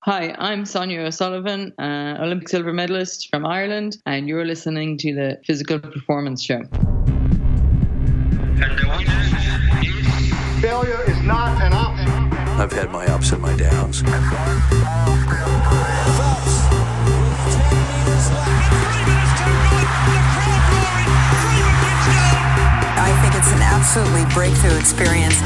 Hi, I'm Sonia O'Sullivan, Olympic silver medalist from Ireland, and you're listening to the Physical Performance Show. And the winner is... Failure is not an option. I've had my ups and my downs. I think it's an absolutely breakthrough experience.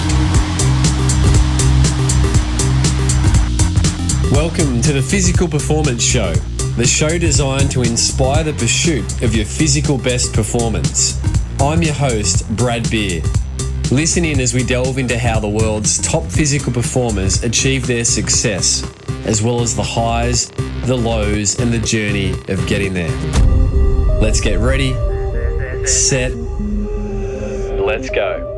Welcome to the Physical Performance Show, the show designed to inspire the pursuit of your physical best performance. I'm your host, Brad Beer. Listen in as we delve into how the world's top physical performers achieve their success, as well as the highs, the lows, and the journey of getting there. Let's get ready, set, let's go.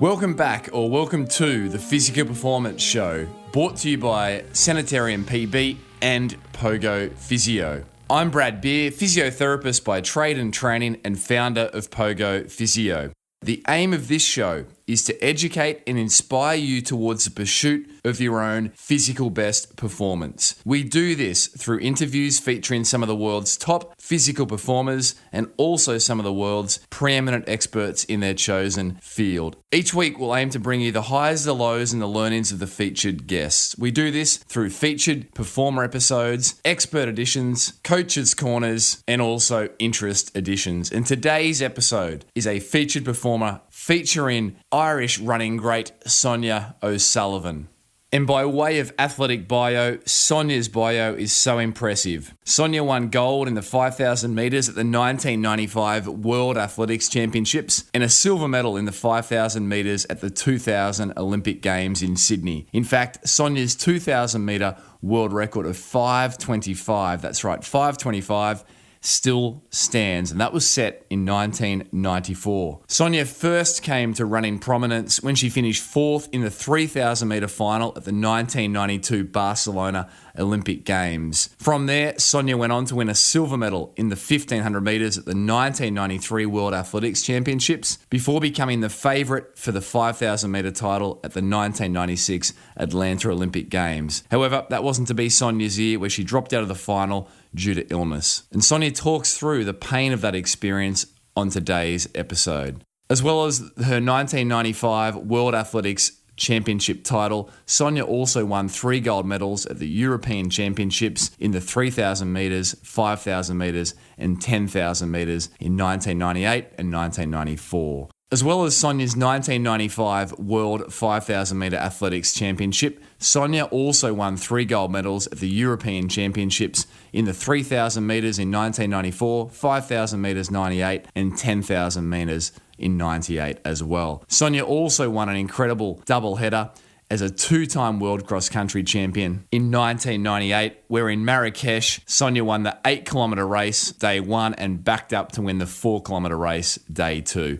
Welcome back, or welcome to the Physical Performance Show, brought to you by Sanitarium PB and Pogo Physio. I'm Brad Beer, physiotherapist by trade and training and founder of Pogo Physio. The aim of this show is to educate and inspire you towards the pursuit of your own physical best performance. We do this through interviews featuring some of the world's top physical performers and also some of the world's preeminent experts in their chosen field. Each week we'll aim to bring you the highs, the lows, and the learnings of the featured guests. We do this through featured performer episodes, expert editions, coaches' corners, and also interest editions. And today's episode is a featured performer featuring Irish running great Sonia O'Sullivan. And by way of athletic bio, Sonia's bio is so impressive. Sonia won gold in the 5,000 metres at the 1995 World Athletics Championships and a silver medal in the 5,000 metres at the 2000 Olympic Games in Sydney. In fact, Sonia's 2,000 metre world record of 5:25, that's right, 5:25, still stands, and that was set in 1994. Sonia first came to running prominence when she finished fourth in the 3,000 metre final at the 1992 Barcelona Olympic Games. From there, Sonia went on to win a silver medal in the 1,500 metres at the 1993 World Athletics Championships before becoming the favourite for the 5,000 metre title at the 1996 Atlanta Olympic Games. However, that wasn't to be Sonia's year, where she dropped out of the final due to illness. And Sonia talks through the pain of that experience on today's episode. As well as her 1995 World Athletics Championship title, Sonia also won 3 gold medals at the European Championships in the 3,000 metres, 5,000 metres and 10,000 metres in 1998 and 1994. As well as Sonia's 1995 World 5,000 metre Athletics Championship, Sonia also won 3 gold medals at the European Championships in the 3,000 metres in 1994, 5,000 metres 98 and 10,000 metres in 98 as well. Sonia also won an incredible double-header as a 2-time World Cross Country champion in 1998, where in Marrakesh, Sonia won the 8-kilometre race day 1 and backed up to win the 4-kilometre race day 2.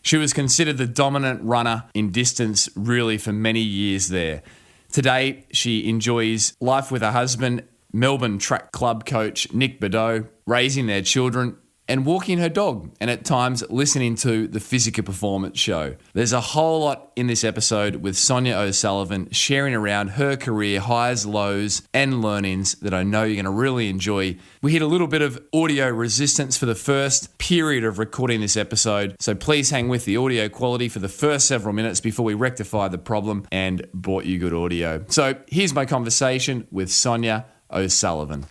She was considered the dominant runner in distance really for many years there. Today, she enjoys life with her husband, Melbourne track club coach Nick Bideau, raising their children and walking her dog, and at times listening to the Physical Performance Show. There's a whole lot in this episode with Sonia O'Sullivan sharing around her career highs, lows, and learnings that I know you're going to really enjoy. We hit a little bit of audio resistance for the first period of recording this episode, so please hang with the audio quality for the first several minutes before we rectify the problem and brought you good audio. So here's my conversation with Sonia O'Sullivan.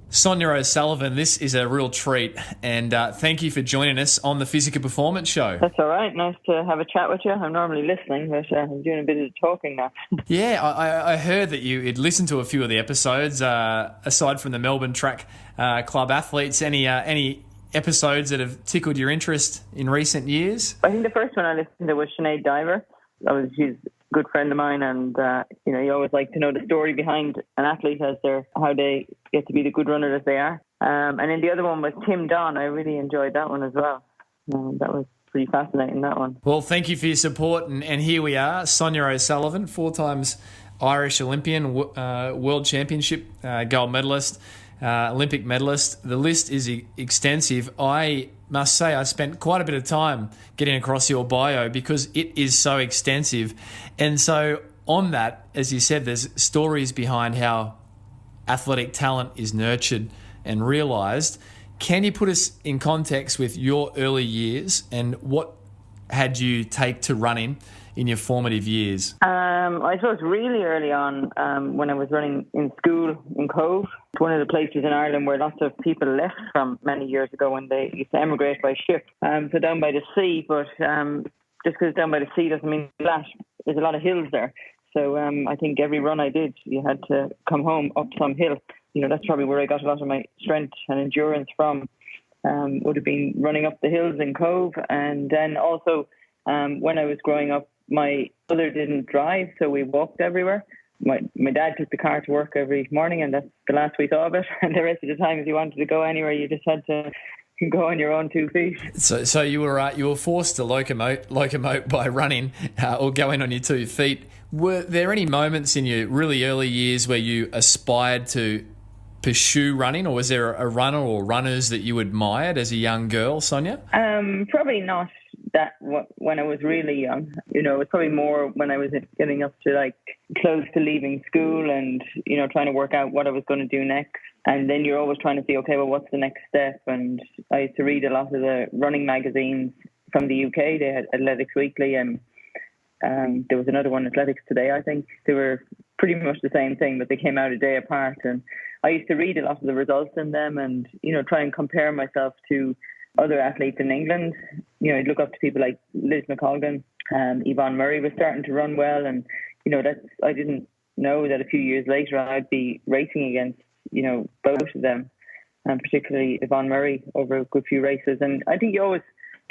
Sonia O'Sullivan, this is a real treat, and thank you for joining us on the Physical Performance Show. That's all right. Nice to have a chat with you. I'm normally listening, but I'm doing a bit of talking now. Yeah, I heard that you had listened to a few of the episodes, aside from the Melbourne Track Club athletes. Any episodes that have tickled your interest in recent years? I think the first one I listened to was Sinead Diver. She's a good friend of mine, and you always like to know the story behind an athlete how they get to be the good runner that they are. And then the other one was Tim Don. I really enjoyed that one as well. That was pretty fascinating, that one. Well, thank you for your support, and here we are, Sonia O'Sullivan, 4 times Irish Olympian, World Championship gold medalist, Olympic medalist. The list is extensive. I must say I spent quite a bit of time getting across your bio because it is so extensive. And so on that, as you said, there's stories behind how athletic talent is nurtured and realised. Can you put us in context with your early years and what had you take to running in your formative years? I suppose really early on, when I was running in school in Cove, it's one of the places in Ireland where lots of people left from many years ago when they used to emigrate by ship. So down by the sea, but just because down by the sea doesn't mean flat. There's a lot of hills there. So I think every run I did, you had to come home up some hill. That's probably where I got a lot of my strength and endurance from. Would have been running up the hills in Cove. And then also when I was growing up, my mother didn't drive, so we walked everywhere. My dad took the car to work every morning, and that's the last we saw of it. And the rest of the time, if you wanted to go anywhere, you just had to go on your own 2 feet. So you were forced to locomote by running or going on your 2 feet. Were there any moments in your really early years where you aspired to pursue running, or was there a runner or runners that you admired as a young girl, Sonia? Probably not that when I was really young. It was probably more when I was getting up to close to leaving school and, trying to work out what I was going to do next. And then you're always trying to see, okay, well, what's the next step? And I used to read a lot of the running magazines from the UK. They had Athletics Weekly and there was another one, Athletics Today, I think. They were pretty much the same thing, but they came out a day apart. And I used to read a lot of the results in them and, try and compare myself to other athletes in England. I'd look up to people like Liz McColgan. Yvonne Murray was starting to run well. And, I didn't know that a few years later I'd be racing against, both of them, and particularly Yvonne Murray over a good few races. And I think you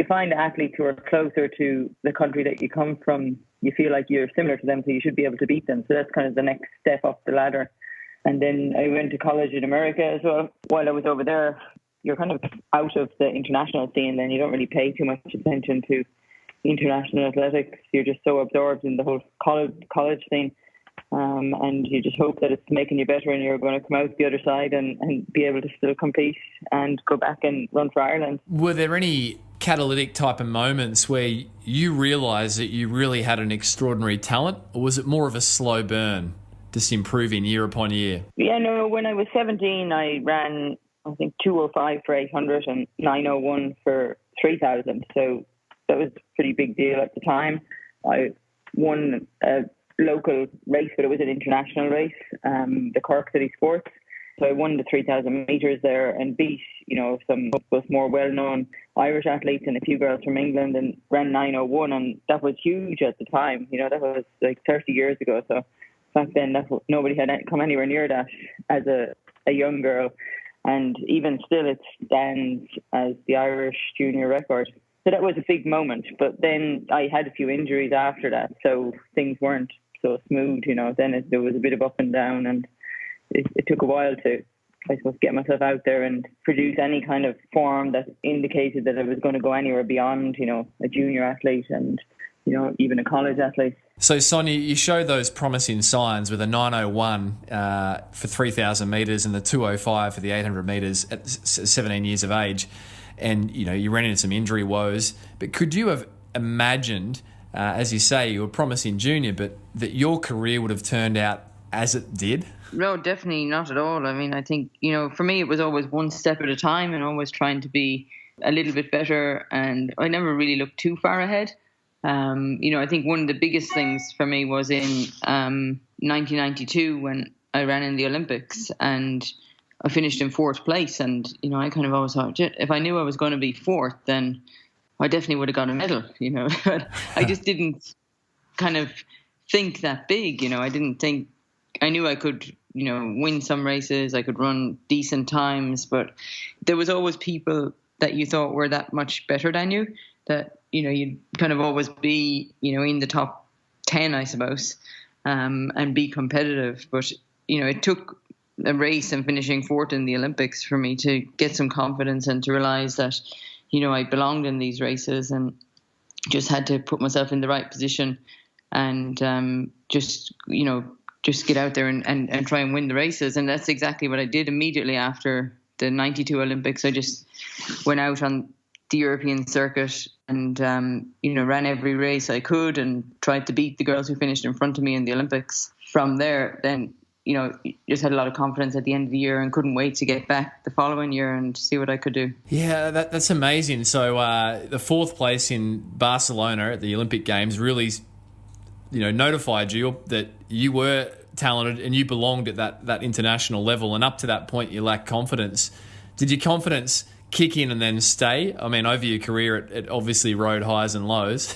find athletes who are closer to the country that you come from. You feel like you're similar to them, so you should be able to beat them. So that's kind of the next step up the ladder. And then I went to college in America as well. While I was over there, you're kind of out of the international scene, then you don't really pay too much attention to international athletics. You're just so absorbed in the whole college scene. And you just hope that it's making you better and you're going to come out the other side and be able to still compete and go back and run for Ireland. Were there any catalytic type of moments where you realised that you really had an extraordinary talent, or was it more of a slow burn, just improving year upon year? Yeah, no, when I was 17, I ran, I think, 2:05 for 800 and 9:01 for 3000. So that was a pretty big deal at the time. I won a local race, but it was an international race, the Cork City Sports. So I won the 3,000 metres there and beat, some of the more well-known Irish athletes and a few girls from England, and ran 9:01, and that was huge at the time. That was like 30 years ago. So back then, nobody had come anywhere near that as a young girl. And even still, it stands as the Irish junior record. So that was a big moment. But then I had a few injuries after that, so things weren't so smooth. Then there was a bit of up and down, and it took a while to, I suppose, get myself out there and produce any kind of form that indicated that I was going to go anywhere beyond, a junior athlete and, even a college athlete. So, Sonia, you showed those promising signs with a 9:01 for 3,000 metres and the 2:05 for the 800 metres at 17 years of age. And, you ran into some injury woes. But could you have imagined, as you say, you were a promising junior, but that your career would have turned out as it did? No, definitely not at all. I mean, I think, for me, it was always one step at a time and always trying to be a little bit better. And I never really looked too far ahead. I think one of the biggest things for me was in 1992 when I ran in the Olympics and I finished in fourth place. And, I kind of always thought, if I knew I was going to be fourth, then I definitely would have got a medal, But I just didn't kind of think that big, I didn't think, I knew I could, win some races, I could run decent times, but there was always people that you thought were that much better than you, that, you'd kind of always be, in the top 10, I suppose, and be competitive. But, it took a race and finishing fourth in the Olympics for me to get some confidence and to realise that, I belonged in these races and just had to put myself in the right position and just, just get out there and try and win the races. And that's exactly what I did immediately after the 92 Olympics. I just went out on the European circuit and, ran every race I could and tried to beat the girls who finished in front of me in the Olympics. From there, then, just had a lot of confidence at the end of the year and couldn't wait to get back the following year and see what I could do. Yeah, that's amazing. So the fourth place in Barcelona at the Olympic Games really, notified you that you were talented and you belonged at that international level. And up to that point, you lacked confidence. Did your confidence kick in and then stay? I mean, over your career, it obviously rode highs and lows.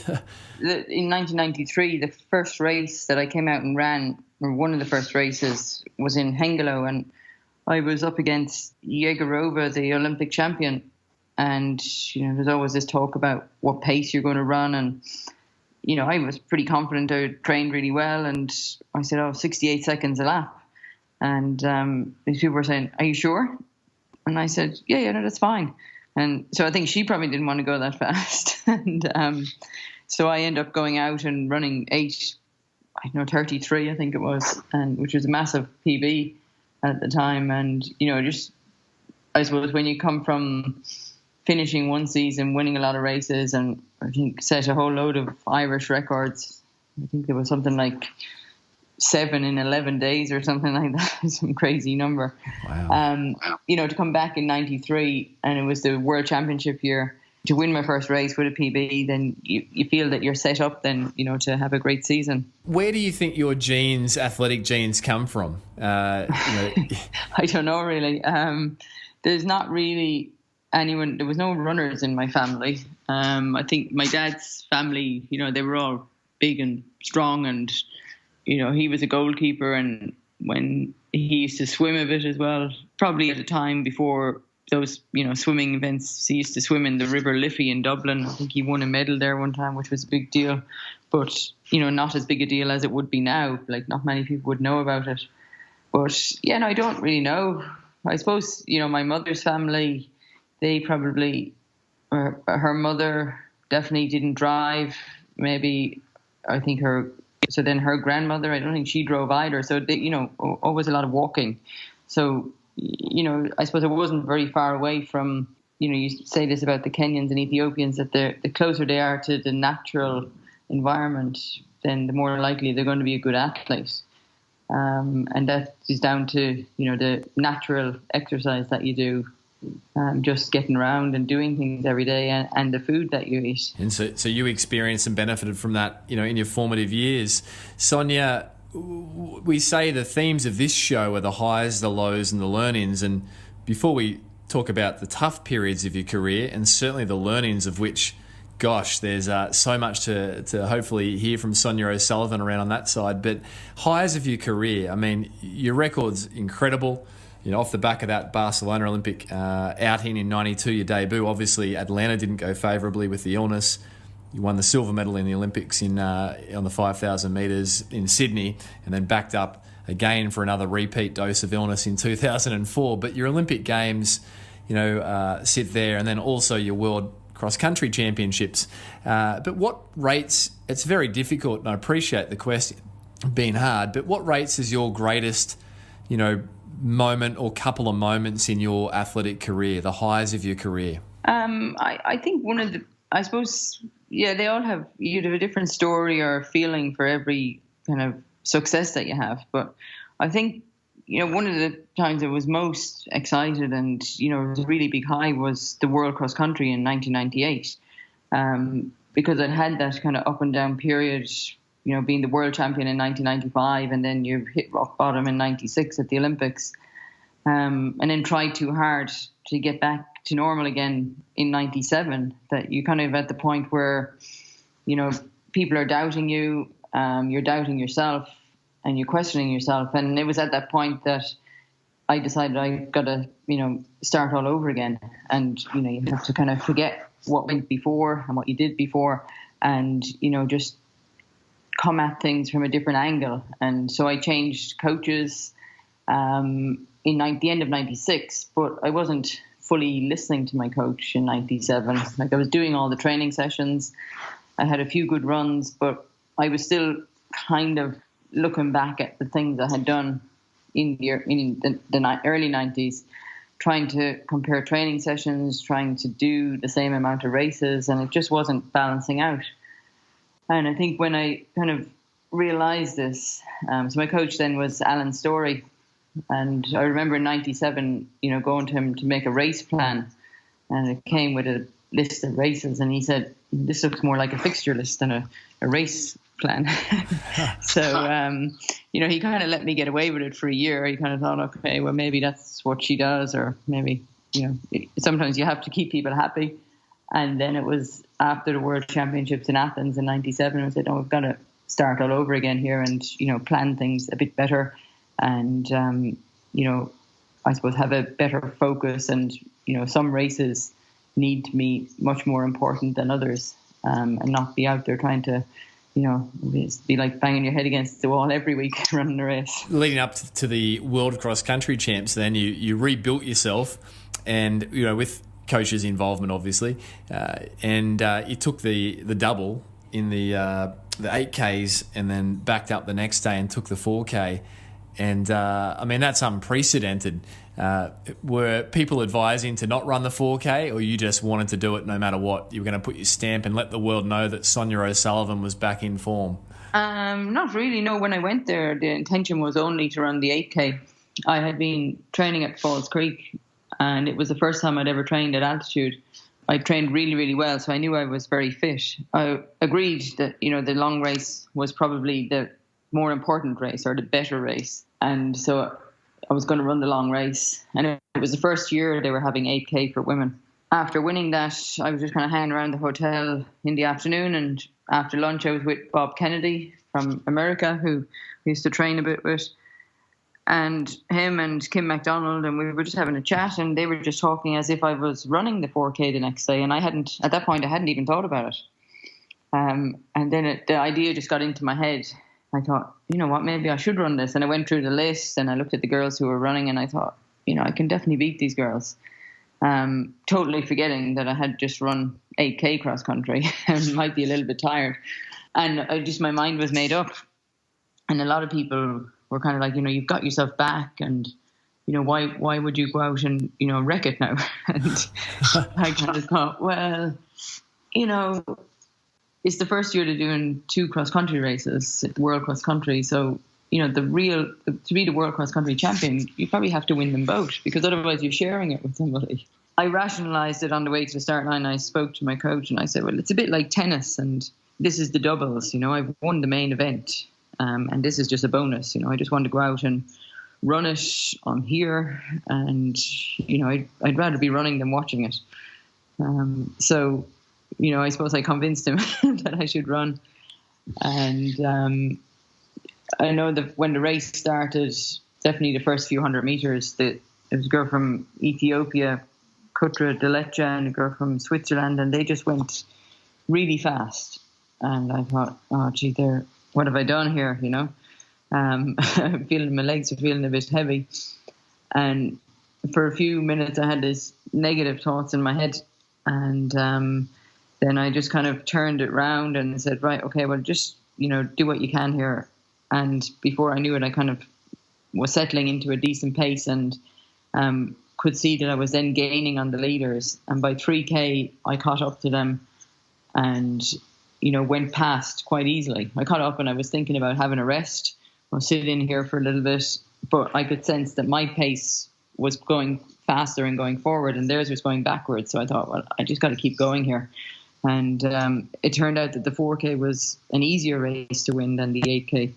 In 1993, the first race that I came out and ran, or one of the first races, was in Hengelo, and I was up against Yegerova, the Olympic champion. And, there's always this talk about what pace you're going to run. And, I was pretty confident. I trained really well. And I said, 68 seconds a lap. And these people were saying, are you sure? And I said, yeah, no, that's fine. And so I think she probably didn't want to go that fast. And so I ended up going out and running 33, I think it was, and which was a massive PB at the time. And, I suppose when you come from finishing one season, winning a lot of races, and I think set a whole load of Irish records. I think there was something like 7 in 11 days or something like that, some crazy number. Wow. To come back in 93, and it was the World Championship year, to win my first race with a PB, then you feel that you're set up then, to have a great season. Where do you think your athletic genes come from? I don't know really. There's not really anyone, there was no runners in my family. I think my dad's family, they were all big and strong, and, he was a goalkeeper, and when he used to swim a bit as well, probably at a time before those, swimming events, he used to swim in the River Liffey in Dublin. I think he won a medal there one time, which was a big deal, but, not as big a deal as it would be now. Like, not many people would know about it. But, I don't really know. I suppose, my mother's family, they probably, her mother definitely didn't drive. Maybe, I think so then her grandmother, I don't think she drove either. So, they, always a lot of walking. So, I suppose it wasn't very far away from, you say this about the Kenyans and Ethiopians, that the closer they are to the natural environment, then the more likely they're going to be a good athlete. And that is down to, the natural exercise that you do, just getting around and doing things every day, and the food that you eat. And so you experienced and benefited from that, in your formative years. Sonia, we say the themes of this show are the highs, the lows, and the learnings. And before we talk about the tough periods of your career, and certainly the learnings of which, gosh, there's so much to hopefully hear from Sonia O'Sullivan around on that side. But highs of your career, I mean, your record's incredible. Off the back of that Barcelona Olympic outing in 92, your debut, obviously Atlanta didn't go favourably with the illness. You won the silver medal in the Olympics on the 5,000 metres in Sydney, and then backed up again for another repeat dose of illness in 2004. But your Olympic Games, sit there, and then also your World Cross-Country Championships. But what rates, it's very difficult, and I appreciate the question being hard, but what rates is your greatest, moment or couple of moments in your athletic career, the highs of your career? I think one of the, I suppose, they all have, you'd have a different story or feeling for every kind of success that you have. But I think, one of the times I was most excited and, it was a really big high was the World Cross Country in 1998. Because I'd had that kind of up and down period, being the world champion in 1995, and then you hit rock bottom in 96 at the Olympics, and then tried too hard to get back to normal again in 97, that you kind of at the point where, people are doubting you, you're doubting yourself, and you're questioning yourself. And it was at that point that I decided I've got to, start all over again. And, you have to kind of forget what went before and what you did before, and, just come at things from a different angle. And so I changed coaches in the end of 96, but I wasn't fully listening to my coach in 97. Like, I was doing all the training sessions. I had a few good runs, but I was still kind of looking back at the things I had done in the early 90s, trying to compare training sessions, trying to do the same amount of races, and it just wasn't balancing out. And I think when I kind of realised this, so my coach then was Alan Story, and I remember in 97, going to him to make a race plan, and it came with a list of races, and he said, "This looks more like a fixture list than a race plan." So, he kind of let me get away with it for a year. He kind of thought, okay, well, maybe that's what she does, or maybe, sometimes you have to keep people happy. And then it was after the World Championships in Athens in 97, I said, oh, we've got to start all over again here and, plan things a bit better and, I suppose have a better focus. And, some races need to be much more important than others, and not be out there trying to, be like banging your head against the wall every week running a race. Leading up to the World Cross Country Champs, then you rebuilt yourself, and with coach's involvement, obviously, and you took the double in the 8Ks, and then backed up the next day and took the 4K. And that's unprecedented. Were people advising to not run the 4K, or you just wanted to do it no matter what? You were going to put your stamp and let the world know that Sonia O'Sullivan was back in form? Not really, no. When I went there, the intention was only to run the 8K. I had been training at Falls Creek, and it was the first time I'd ever trained at altitude. I trained really, really well, so I knew I was very fit. I agreed that, the long race was probably the more important race, or the better race. And so I was going to run the long race. And it was the first year they were having 8K for women. After winning that, I was just kind of hanging around the hotel in the afternoon. And after lunch, I was with Bob Kennedy from America, who we used to train a bit with. And him and Kim MacDonald, and we were just having a chat. And they were just talking as if I was running the 4K the next day. And at that point, I hadn't even thought about it. And then the idea just got into my head. I thought, what, maybe I should run this. And I went through the list and I looked at the girls who were running, and I thought, I can definitely beat these girls. Totally forgetting that I had just run 8K cross country and might be a little bit tired. And my mind was made up. And a lot of people were kind of like, you've got yourself back, and, why would you go out and, wreck it now? And I kind of thought, well, it's the first year they're doing 2 cross-country races at the World Cross Country. So, to be the World Cross Country champion, you probably have to win them both, because otherwise you're sharing it with somebody. I rationalised it on the way to the start line. I spoke to my coach and I said, well, it's a bit like tennis, and this is the doubles. I've won the main event, and this is just a bonus. I just want to go out and run it on here, and, I'd rather be running than watching it. So, I suppose I convinced him that I should run. And I know that when the race started, definitely the first few 100 meters, there was a girl from Ethiopia, Kutra Delecha, and a girl from Switzerland, and they just went really fast. And I thought, oh, gee, what have I done here, I'm feeling, my legs are feeling a bit heavy. And for a few minutes, I had these negative thoughts in my head. And then I just kind of turned it round and said, right, okay, well, just, do what you can here. And before I knew it, I kind of was settling into a decent pace, and could see that I was then gaining on the leaders. And by 3K, I caught up to them and, went past quite easily. I caught up and I was thinking about having a rest. I'll sit in here for a little bit, but I could sense that my pace was going faster and going forward, and theirs was going backwards. So I thought, well, I just got to keep going here. And it turned out that the 4K was an easier race to win than the 8K,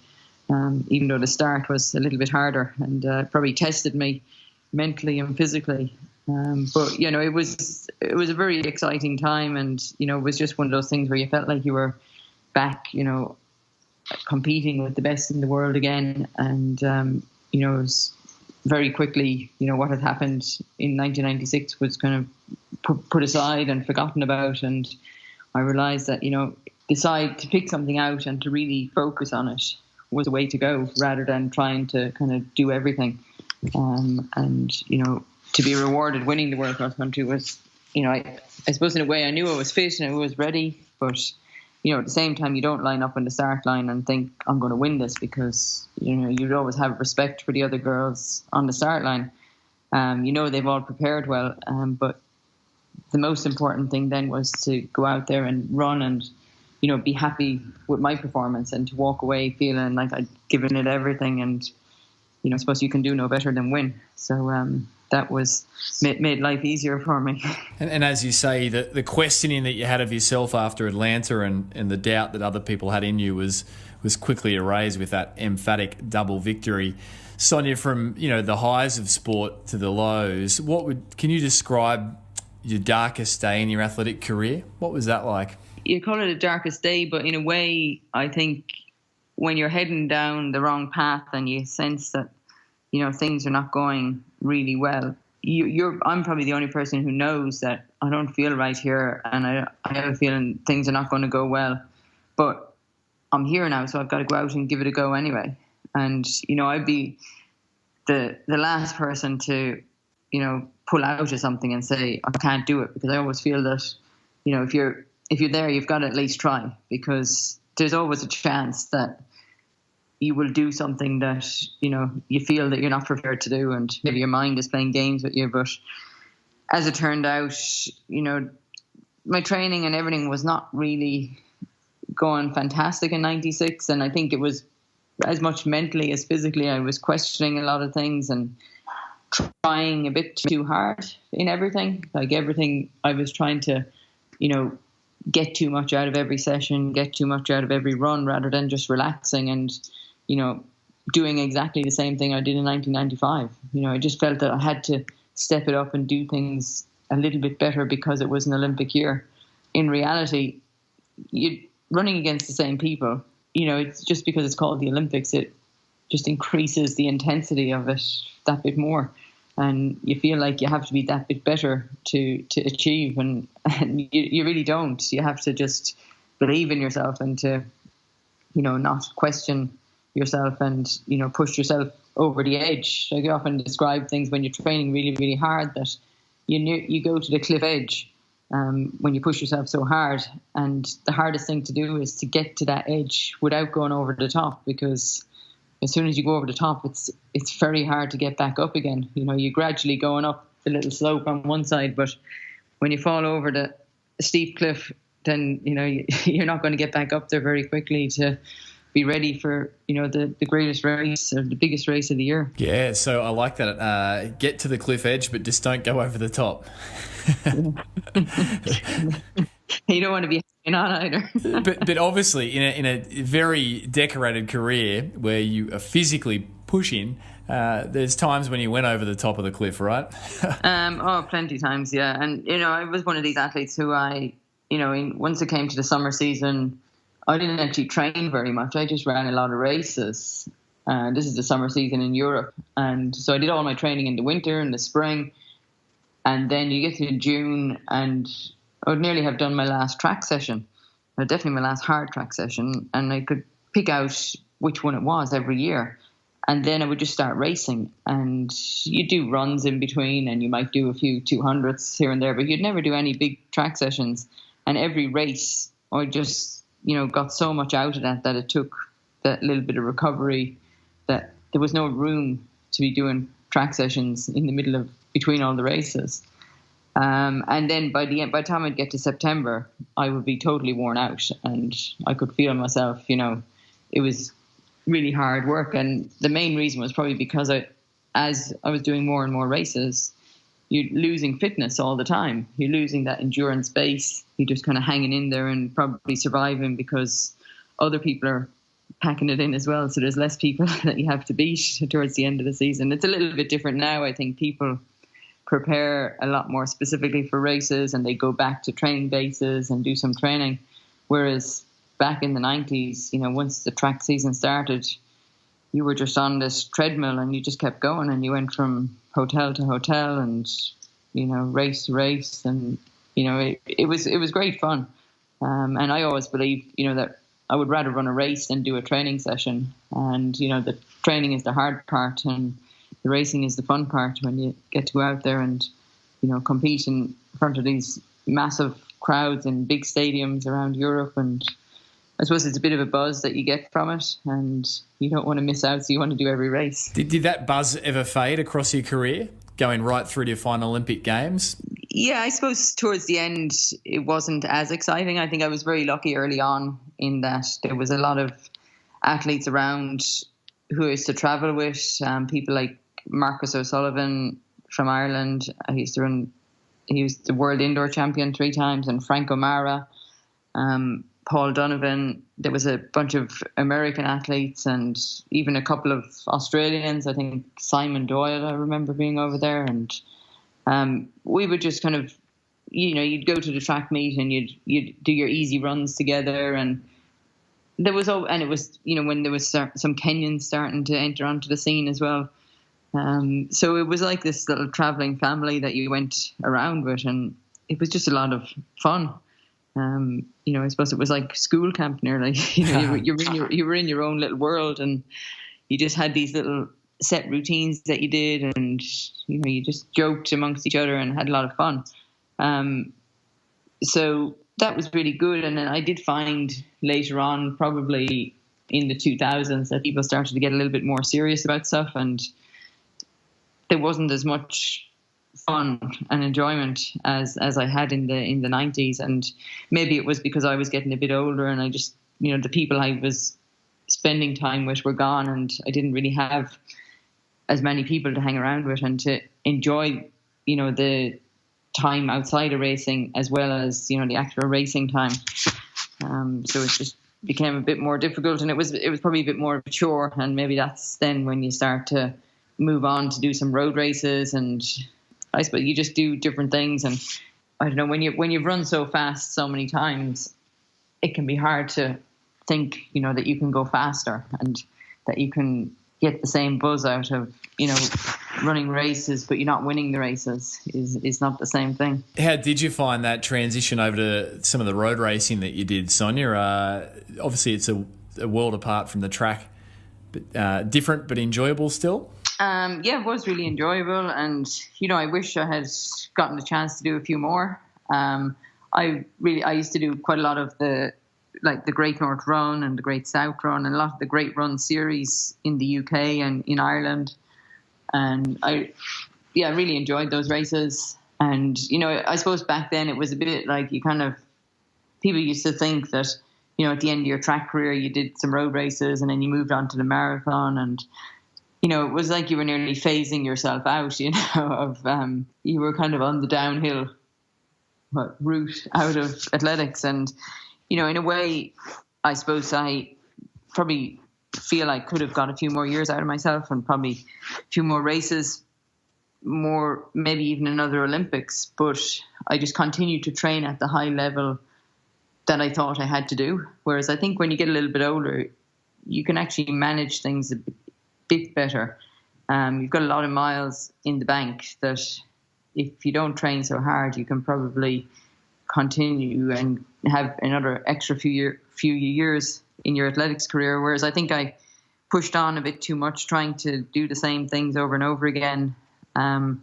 even though the start was a little bit harder and probably tested me mentally and physically. But, it was a very exciting time, and, it was just one of those things where you felt like you were back, competing with the best in the world again. And, it was very quickly, what had happened in 1996 was kind of put aside and forgotten about. And I realized that, decide to pick something out and to really focus on it was the way to go, rather than trying to kind of do everything. And, to be rewarded winning the World Cross Country was, I suppose in a way I knew I was fit and I was ready, but at the same time, you don't line up on the start line and think, I'm going to win this, because, you'd always have respect for the other girls on the start line. They've all prepared well, but the most important thing then was to go out there and run and, be happy with my performance, and to walk away feeling like I'd given it everything. And, I suppose you can do no better than win. So that was made life easier for me. And as you say, the questioning that you had of yourself after Atlanta and the doubt that other people had in you was quickly erased with that emphatic double victory. Sonia, from the highs of sport to the lows, can you describe your darkest day in your athletic career? What was that like? You call it a darkest day, but in a way, I think when you're heading down the wrong path and you sense that things are not going really well, I'm probably the only person who knows that I don't feel right here, and I have a feeling things are not going to go well. But I'm here now, so I've got to go out and give it a go anyway. And I'd be the last person to pull out of something and say I can't do it, because I always feel that if you're there, you've got to at least try, because there's always a chance that you will do something that you feel that you're not prepared to do, and maybe your mind is playing games with you. But as it turned out, my training and everything was not really going fantastic in 96, and I think it was as much mentally as physically. I was questioning a lot of things and trying a bit too hard in everything. Like everything, I was trying to, get too much out of every session, get too much out of every run, rather than just relaxing and, doing exactly the same thing I did in 1995. I just felt that I had to step it up and do things a little bit better because it was an Olympic year. In reality, you're running against the same people. It's just because it's called the Olympics, it just increases the intensity of it that bit more. And you feel like you have to be that bit better to achieve. And you really don't. You have to just believe in yourself and to, not question yourself and, push yourself over the edge. Like I often describe things when you're training really, really hard, that you go to the cliff edge when you push yourself so hard. And the hardest thing to do is to get to that edge without going over the top, because as soon as you go over the top, it's very hard to get back up again. You're gradually going up the little slope on one side, but when you fall over the steep cliff, then you're not going to get back up there very quickly to be ready for the greatest race or the biggest race of the year. Yeah, so I like that. Get to the cliff edge, but just don't go over the top. You don't want to be hanging on either. but obviously, in a very decorated career where you are physically pushing, there's times when you went over the top of the cliff, right? Plenty times, yeah. And I was one of these athletes who once it came to the summer season, I didn't actually train very much. I just ran a lot of races. This is the summer season in Europe, and so I did all my training in the winter and the spring. And then you get to June, and I would nearly have done my last track session, or definitely my last hard track session, and I could pick out which one it was every year. And then I would just start racing, and you do runs in between, and you might do a few 200s here and there, but you'd never do any big track sessions. And every race, I just, got so much out of that it took that little bit of recovery, that there was no room to be doing track sessions in the middle of between all the races. And then by the time I'd get to September, I would be totally worn out, and I could feel myself, it was really hard work. And the main reason was probably because as I was doing more and more races, you're losing fitness all the time. You're losing that endurance base. You're just kind of hanging in there and probably surviving because other people are packing it in as well. So there's less people that you have to beat towards the end of the season. It's a little bit different now. I think people prepare a lot more specifically for races, and they go back to training bases and do some training. Whereas back in the 90s, once the track season started, you were just on this treadmill and you just kept going, and you went from hotel to hotel and, race to race. And, it was great fun. And I always believed, that I would rather run a race than do a training session. And, the training is the hard part, and the racing is the fun part when you get to go out there and, compete in front of these massive crowds in big stadiums around Europe. And, I suppose it's a bit of a buzz that you get from it, and you don't want to miss out, so you want to do every race. Did that buzz ever fade across your career, going right through to your final Olympic Games? Yeah, I suppose towards the end it wasn't as exciting. I think I was very lucky early on in that there was a lot of athletes around who I used to travel with, people like Sonia O'Sullivan from Ireland. He was the world indoor champion 3 times, and Frank O'Mara, Paul Donovan. There was a bunch of American athletes and even a couple of Australians. I think Simon Doyle, I remember being over there. And we would just kind of, you'd go to the track meet and you'd do your easy runs together. And it was when there was some Kenyans starting to enter onto the scene as well. So it was like this little traveling family that you went around with, and it was just a lot of fun. I suppose it was like school camp nearly. You were in your own little world, and you just had these little set routines that you did, and you just joked amongst each other and had a lot of fun. So that was really good. And then I did find later on, probably in the 2000s, that people started to get a little bit more serious about stuff, and there wasn't as much fun and enjoyment as I had in the 90s. And maybe it was because I was getting a bit older, and I just, the people I was spending time with were gone, and I didn't really have as many people to hang around with and to enjoy, the time outside of racing as well as, the actual racing time. So it just became a bit more difficult, and it was probably a bit more mature, and maybe that's then when you start to move on to do some road races, and I suppose you just do different things. And I don't know, when you've run so fast so many times, it can be hard to think, that you can go faster and that you can get the same buzz out of, running races, but you're not winning the races is not the same thing. How did you find that transition over to some of the road racing that you did, Sonia? Obviously, it's a world apart from the track, but different but enjoyable still. It was really enjoyable, and I wish I had gotten the chance to do a few more. I used to do quite a lot of the Great North Run and the Great South Run, and a lot of the Great Run series in the UK and in Ireland, and I really enjoyed those races. And I suppose back then it was a bit like people used to think that at the end of your track career you did some road races and then you moved on to the marathon, and it was like you were nearly phasing yourself out, you were kind of on the downhill route out of athletics. And, in a way, I suppose I probably feel I could have got a few more years out of myself and probably a few more races, more, maybe even another Olympics. But I just continued to train at the high level that I thought I had to do. Whereas I think when you get a little bit older, you can actually manage things a bit better. You've got a lot of miles in the bank that if you don't train so hard, you can probably continue and have another extra few years in your athletics career. Whereas I think I pushed on a bit too much, trying to do the same things over and over again, and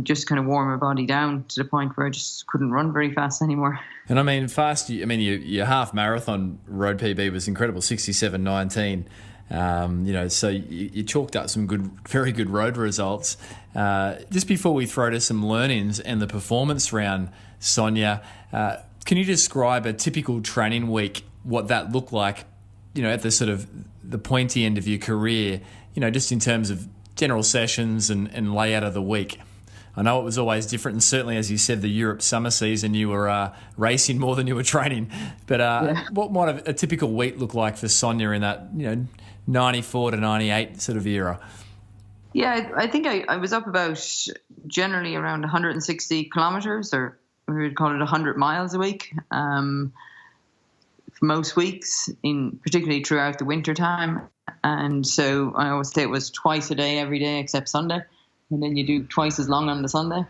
just kind of wore my body down to the point where I just couldn't run very fast anymore. And your half marathon road PB was incredible, 67:19. So you chalked up some very good road results. Just before we throw to some learnings and the performance round, Sonia, can you describe a typical training week, what that looked like, at the sort of the pointy end of your career, just in terms of general sessions and layout of the week? I know it was always different, and certainly, as you said, the Europe summer season, you were racing more than you were training. But what might a typical week look like for Sonia in that, 94 to 98 sort of era? Yeah, I think I was up about generally around 160 kilometres, or we would call it 100 miles a week, for most weeks, particularly throughout the winter time. And so I always say it was twice a day, every day except Sunday. And then you do twice as long on the Sunday.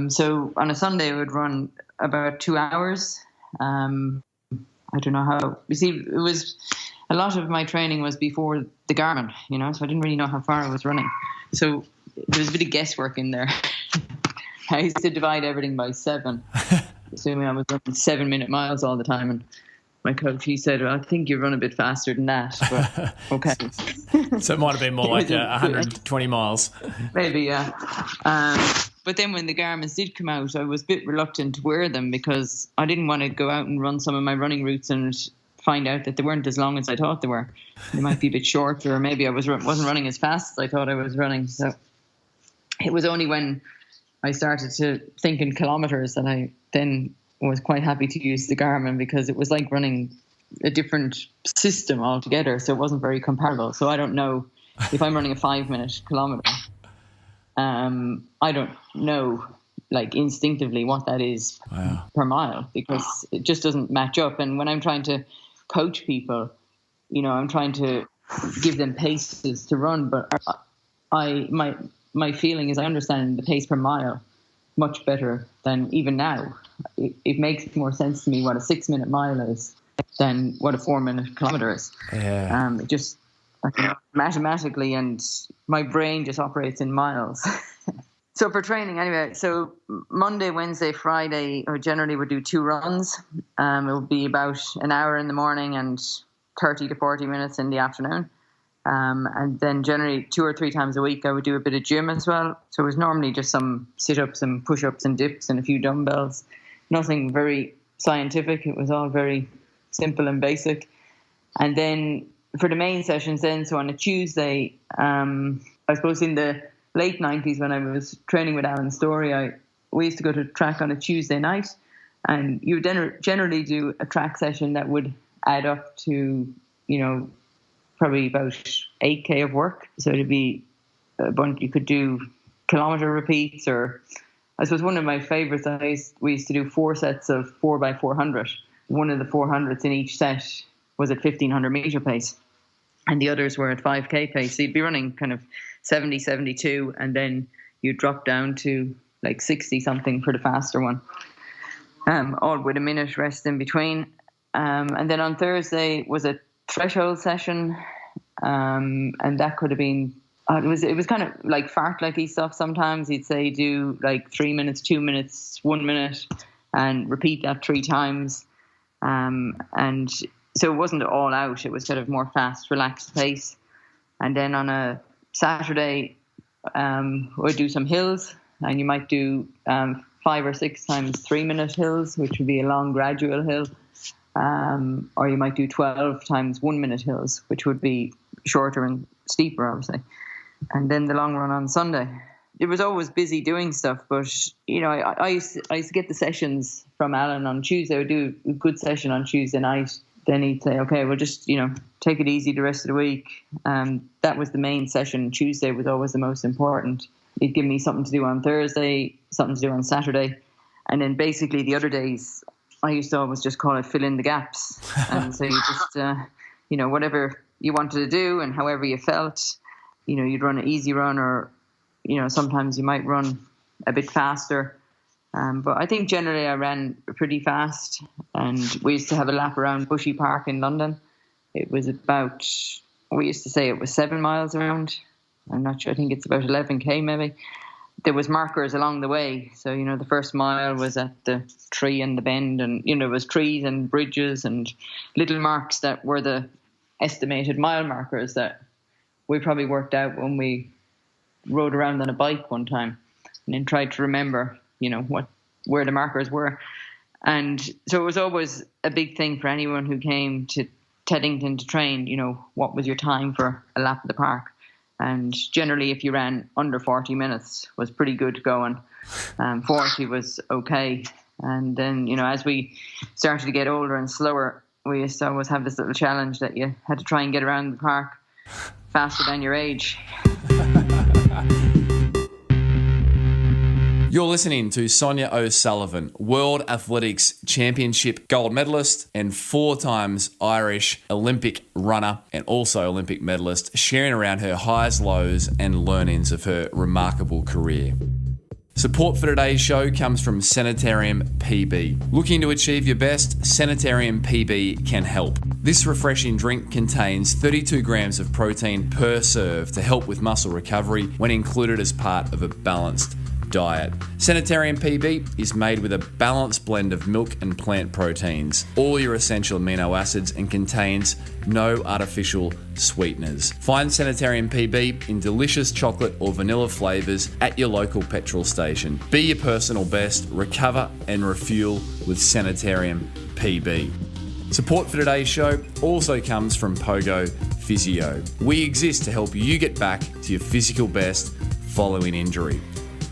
So on a Sunday, I would run about 2 hours. I don't know how. You see, it was a lot of my training was before the Garmin, so I didn't really know how far I was running. So there was a bit of guesswork in there. I used to divide everything by 7, assuming I was running 7-minute miles all the time. And my coach, he said, well, I think you run a bit faster than that, but okay. So it might have been more like 120 miles. Maybe, yeah. But then when the Garmins did come out, I was a bit reluctant to wear them because I didn't want to go out and run some of my running routes and find out that they weren't as long as I thought they were. They might be a bit shorter, or maybe I wasn't running as fast as I thought I was running. So it was only when I started to think in kilometres that I then was quite happy to use the Garmin, because it was like running a different system altogether. So it wasn't very comparable. So I don't know if I'm running a 5-minute kilometre. I don't know, like, instinctively what that is per mile, because it just doesn't match up. And when I'm trying to coach people, I'm trying to give them paces to run, but my feeling is I understand the pace per mile much better than even now. It makes more sense to me what a 6-minute mile is than what a 4-minute kilometre is. Yeah. It just mathematically, and my brain just operates in miles. So for training, anyway, so Monday, Wednesday, Friday, I generally would do 2 runs. It would be about an hour in the morning and 30 to 40 minutes in the afternoon. And then generally 2 or 3 times a week, I would do a bit of gym as well. So it was normally just some sit-ups and push-ups and dips and a few dumbbells. Nothing very scientific. It was all very simple and basic. And then for the main sessions then, so on a Tuesday, I suppose in the late 90s when I was training with Alan Story, we used to go to track on a Tuesday night, and you would generally do a track session that would add up to, probably about 8K of work. So it'd be a bunch. You could do kilometre repeats, or I suppose one of my favourites, we used to do 4 sets of 4x400. One of the 400s in each set was at 1500 metre pace, and the others were at 5K pace. So you'd be running kind of 70, 72, and then you drop down to like 60 something for the faster one, all with a minute rest in between. And then on Thursday was a threshold session, and that could have been it was kind of like fartlek-y stuff. Sometimes he'd say do like 3 minutes, 2 minutes, 1 minute, and repeat that 3 times. And so it wasn't all out. It was sort of more fast, relaxed pace. And then on a Saturday, we'd do some hills, and you might do 5 or 6 times 3-minute hills, which would be a long gradual hill. Or you might do 12 times 1-minute hills, which would be shorter and steeper, obviously. And then the long run on Sunday. It was always busy doing stuff, but I used to get the sessions from Alan on Tuesday. I would do a good session on Tuesday night. Then he'd say, okay, well, just, take it easy the rest of the week. That was the main session. Tuesday was always the most important. He'd give me something to do on Thursday, something to do on Saturday. And then basically the other days, I used to always just call it fill in the gaps. And so you just, whatever you wanted to do and however you felt, you'd run an easy run, or, sometimes you might run a bit faster. But I think generally I ran pretty fast, and we used to have a lap around Bushy Park in London. It was about, we used to say it was 7 miles around. I'm not sure, I think it's about 11K maybe. There was markers along the way. So, the first mile was at the tree and the bend, and, there was trees and bridges and little marks that were the estimated mile markers that we probably worked out when we rode around on a bike one time, and then tried to remember, where the markers were. And so it was always a big thing for anyone who came to Teddington to train, what was your time for a lap of the park? And generally, if you ran under 40 minutes, was pretty good going. 40 was okay. And then, as we started to get older and slower, we used to always have this little challenge that you had to try and get around the park faster than your age. You're listening to Sonia O'Sullivan, World Athletics Championship gold medalist and 4 times Irish Olympic runner and also Olympic medalist, sharing around her highs, lows and learnings of her remarkable career. Support for today's show comes from Sanitarium PB. Looking to achieve your best? Sanitarium PB can help. This refreshing drink contains 32 grams of protein per serve to help with muscle recovery when included as part of a balanced diet. Sanitarium PB is made with a balanced blend of milk and plant proteins, all your essential amino acids, and contains no artificial sweeteners. Find Sanitarium PB in delicious chocolate or vanilla flavours at your local petrol station. Be your personal best, recover and refuel with Sanitarium PB. Support for today's show also comes from Pogo Physio. We exist to help you get back to your physical best following injury.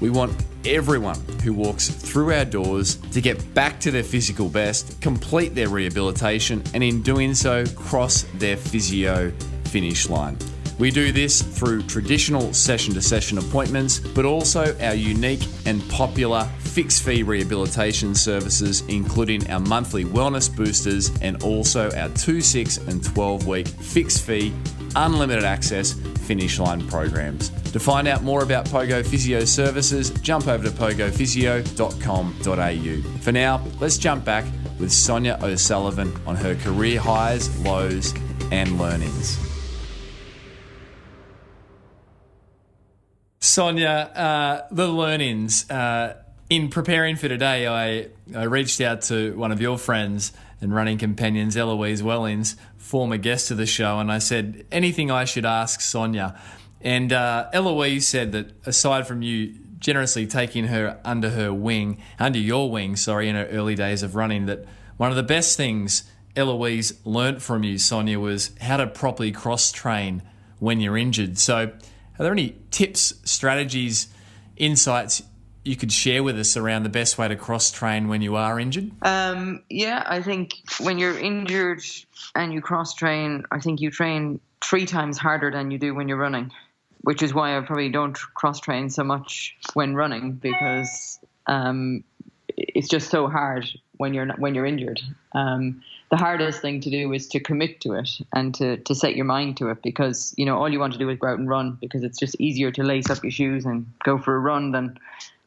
We want everyone who walks through our doors to get back to their physical best, complete their rehabilitation, and in doing so, cross their physio finish line. We do this through traditional session-to-session appointments, but also our unique and popular fixed-fee rehabilitation services, including our monthly wellness boosters and also our 2, 6 and 12-week fixed-fee, unlimited access finish line programs. To find out more about Pogo Physio services, jump over to pogophysio.com.au. For now, let's jump back with Sonia O'Sullivan on her career highs, lows, and learnings. Sonia, the learnings. In preparing for today, I reached out to one of your friends and running companions, Eloise Wellings, former guest of the show, and I said, anything I should ask Sonia? And Eloise said that aside from you generously taking her under your wing, in her early days of running, that one of the best things Eloise learnt from you, Sonia, was how to properly cross-train when you're injured. So are there any tips, strategies, insights you could share with us around the best way to cross-train when you are injured? Yeah, I think when you're injured and you cross-train, I think you train 3 times harder than you do when you're running, which is why I probably don't cross-train so much when running, because it's just so hard when you're injured. The hardest thing to do is to commit to it and to set your mind to it, because all you want to do is go out and run, because it's just easier to lace up your shoes and go for a run than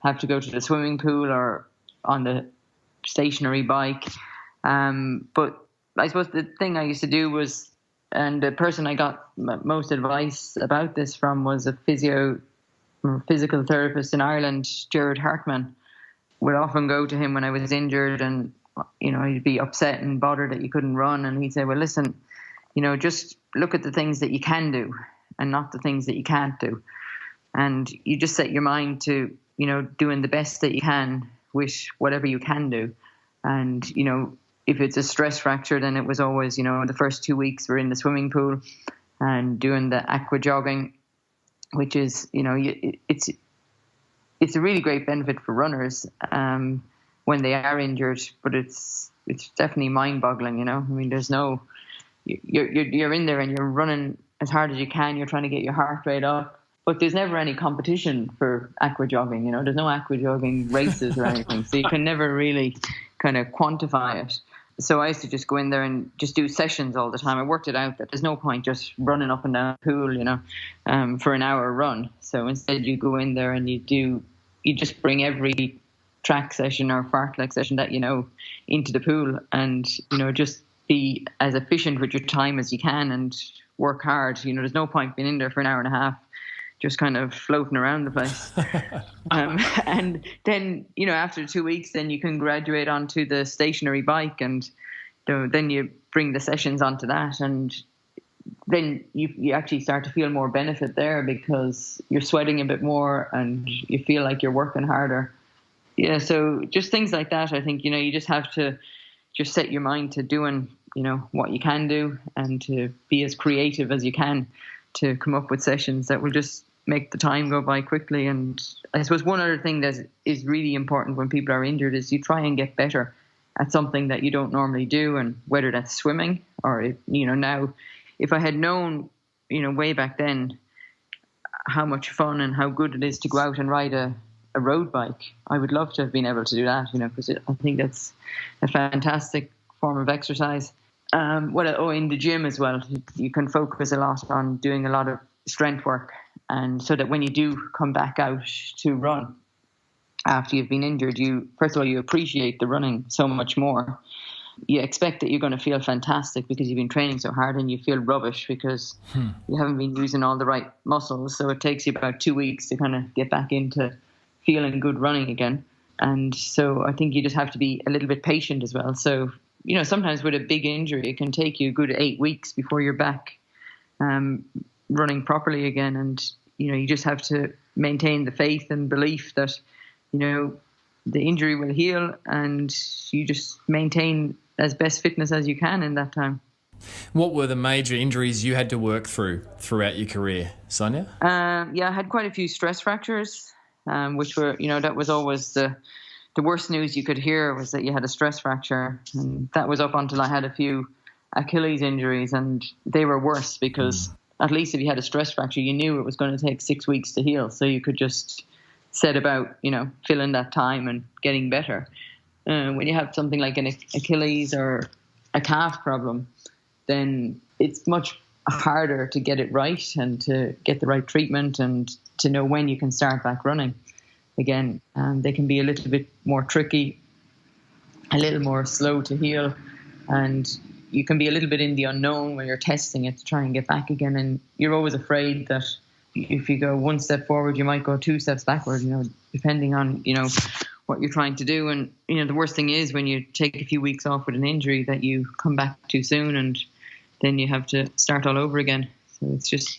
have to go to the swimming pool or on the stationary bike. But I suppose the thing I used to do was, and the person I got most advice about this from was a physical therapist in Ireland, Gerard Hartman. Would often go to him when I was injured, and he'd be upset and bothered that you couldn't run, and he'd say, well, listen, just look at the things that you can do and not the things that you can't do. And you just set your mind to doing the best that you can with whatever you can do. And if it's a stress fracture, then it was always the first 2 weeks we're in the swimming pool and doing the aqua jogging, which is it's a really great benefit for runners when they are injured, but it's definitely mind-boggling. I mean, there's no, you're in there and you're running as hard as you can. You're trying to get your heart rate up, but there's never any competition for aqua jogging. There's no aqua jogging races or anything, so you can never really kind of quantify it. So I used to just go in there and just do sessions all the time. I worked it out that there's no point just running up and down the pool, for an hour run. So instead you go in there and you just bring every track session or fartlek session that into the pool, and just be as efficient with your time as you can and work hard. There's no point being in there for an hour and a half just kind of floating around the place. And then after 2 weeks, then you can graduate onto the stationary bike, and then you bring the sessions onto that, and then you actually start to feel more benefit there, because you're sweating a bit more and you feel like you're working harder. Yeah, so just things like that. I think, you just have to just set your mind to doing, what you can do, and to be as creative as you can to come up with sessions that will just make the time go by quickly. And I suppose one other thing that is really important when people are injured is you try and get better at something that you don't normally do, and whether that's swimming or, now, if I had known, way back then how much fun and how good it is to go out and ride a road bike, I would love to have been able to do that, because I think that's a fantastic form of exercise. In the gym as well, you can focus a lot on doing a lot of strength work, and so that when you do come back out to run after you've been injured, first of all, you appreciate the running so much more. You expect that you're going to feel fantastic because you've been training so hard, and you feel rubbish because you haven't been using all the right muscles. So it takes you about 2 weeks to kind of get back into feeling good running again. And so I think you just have to be a little bit patient as well. So, sometimes with a big injury, it can take you a good 8 weeks before you're back running properly again. And, you just have to maintain the faith and belief that, the injury will heal, and you just maintain as best fitness as you can in that time. What were the major injuries you had to work throughout your career, Sonia? I had quite a few stress fractures, which were, that was always the worst news you could hear, was that you had a stress fracture. And that was up until I had a few Achilles injuries, and they were worse because at least if you had a stress fracture, you knew it was going to take 6 weeks to heal. So you could just set about, filling that time and getting better. When you have something like an Achilles or a calf problem, then it's much harder to get it right and to get the right treatment and to know when you can start back running again. They can be a little bit more tricky, a little more slow to heal, and you can be a little bit in the unknown when you're testing it to try and get back again. And you're always afraid that if you go one step forward, you might go 2 steps backward, depending on, what you're trying to do. And, the worst thing is when you take a few weeks off with an injury that you come back too soon and then you have to start all over again. So it's just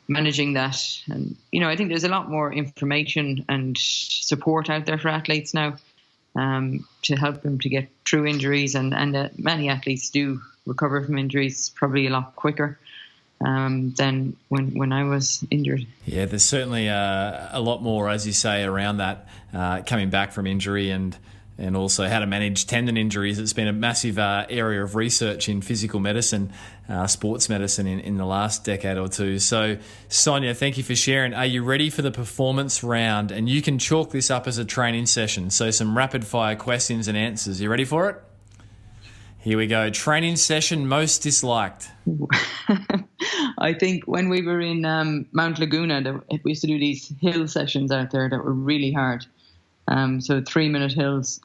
managing that. And, I think there's a lot more information and support out there for athletes now to help them to get through injuries. And many athletes do recover from injuries probably a lot quicker than when I was injured. Yeah, there's certainly a lot more, as you say, around that, coming back from injury and also how to manage tendon injuries. It's been a massive area of research in physical medicine, sports medicine in the last decade or two. So, Sonia, thank you for sharing. Are you ready for the performance round? And you can chalk this up as a training session. So some rapid fire questions and answers. You ready for it? Here we go. Training session most disliked. I think when we were in Mount Laguna, we used to do these hill sessions out there that were really hard. So 3-minute hills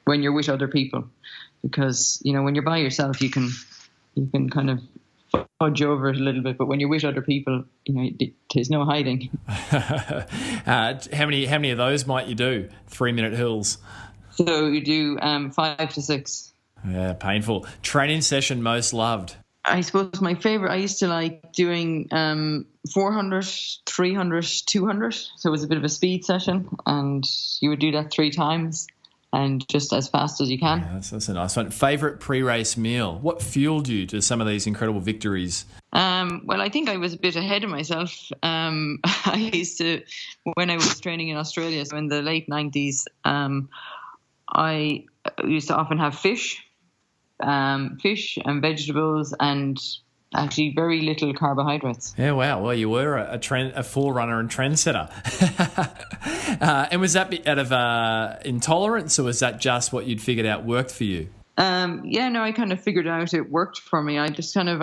when you're with other people, because when you're by yourself, you can kind of fudge over it a little bit, but when you're with other people, there's no hiding. How many of those might you do? 3-minute hills. So you do 5 to 6. Yeah, painful. Training session most loved. I suppose my favorite, I used to like doing 400, 300, 200. So it was a bit of a speed session, and you would do that 3 times and just as fast as you can. Yeah, that's a nice one. Favorite pre-race meal? What fueled you to some of these incredible victories? Well, I think I was a bit ahead of myself. I used to, when I was training in Australia, so in the late 90s, I used to often have fish and vegetables, and actually very little carbohydrates. Yeah, wow. Well, you were a forerunner and trendsetter. And was that out of intolerance, or was that just what you'd figured out worked for you? I kind of figured out it worked for me. I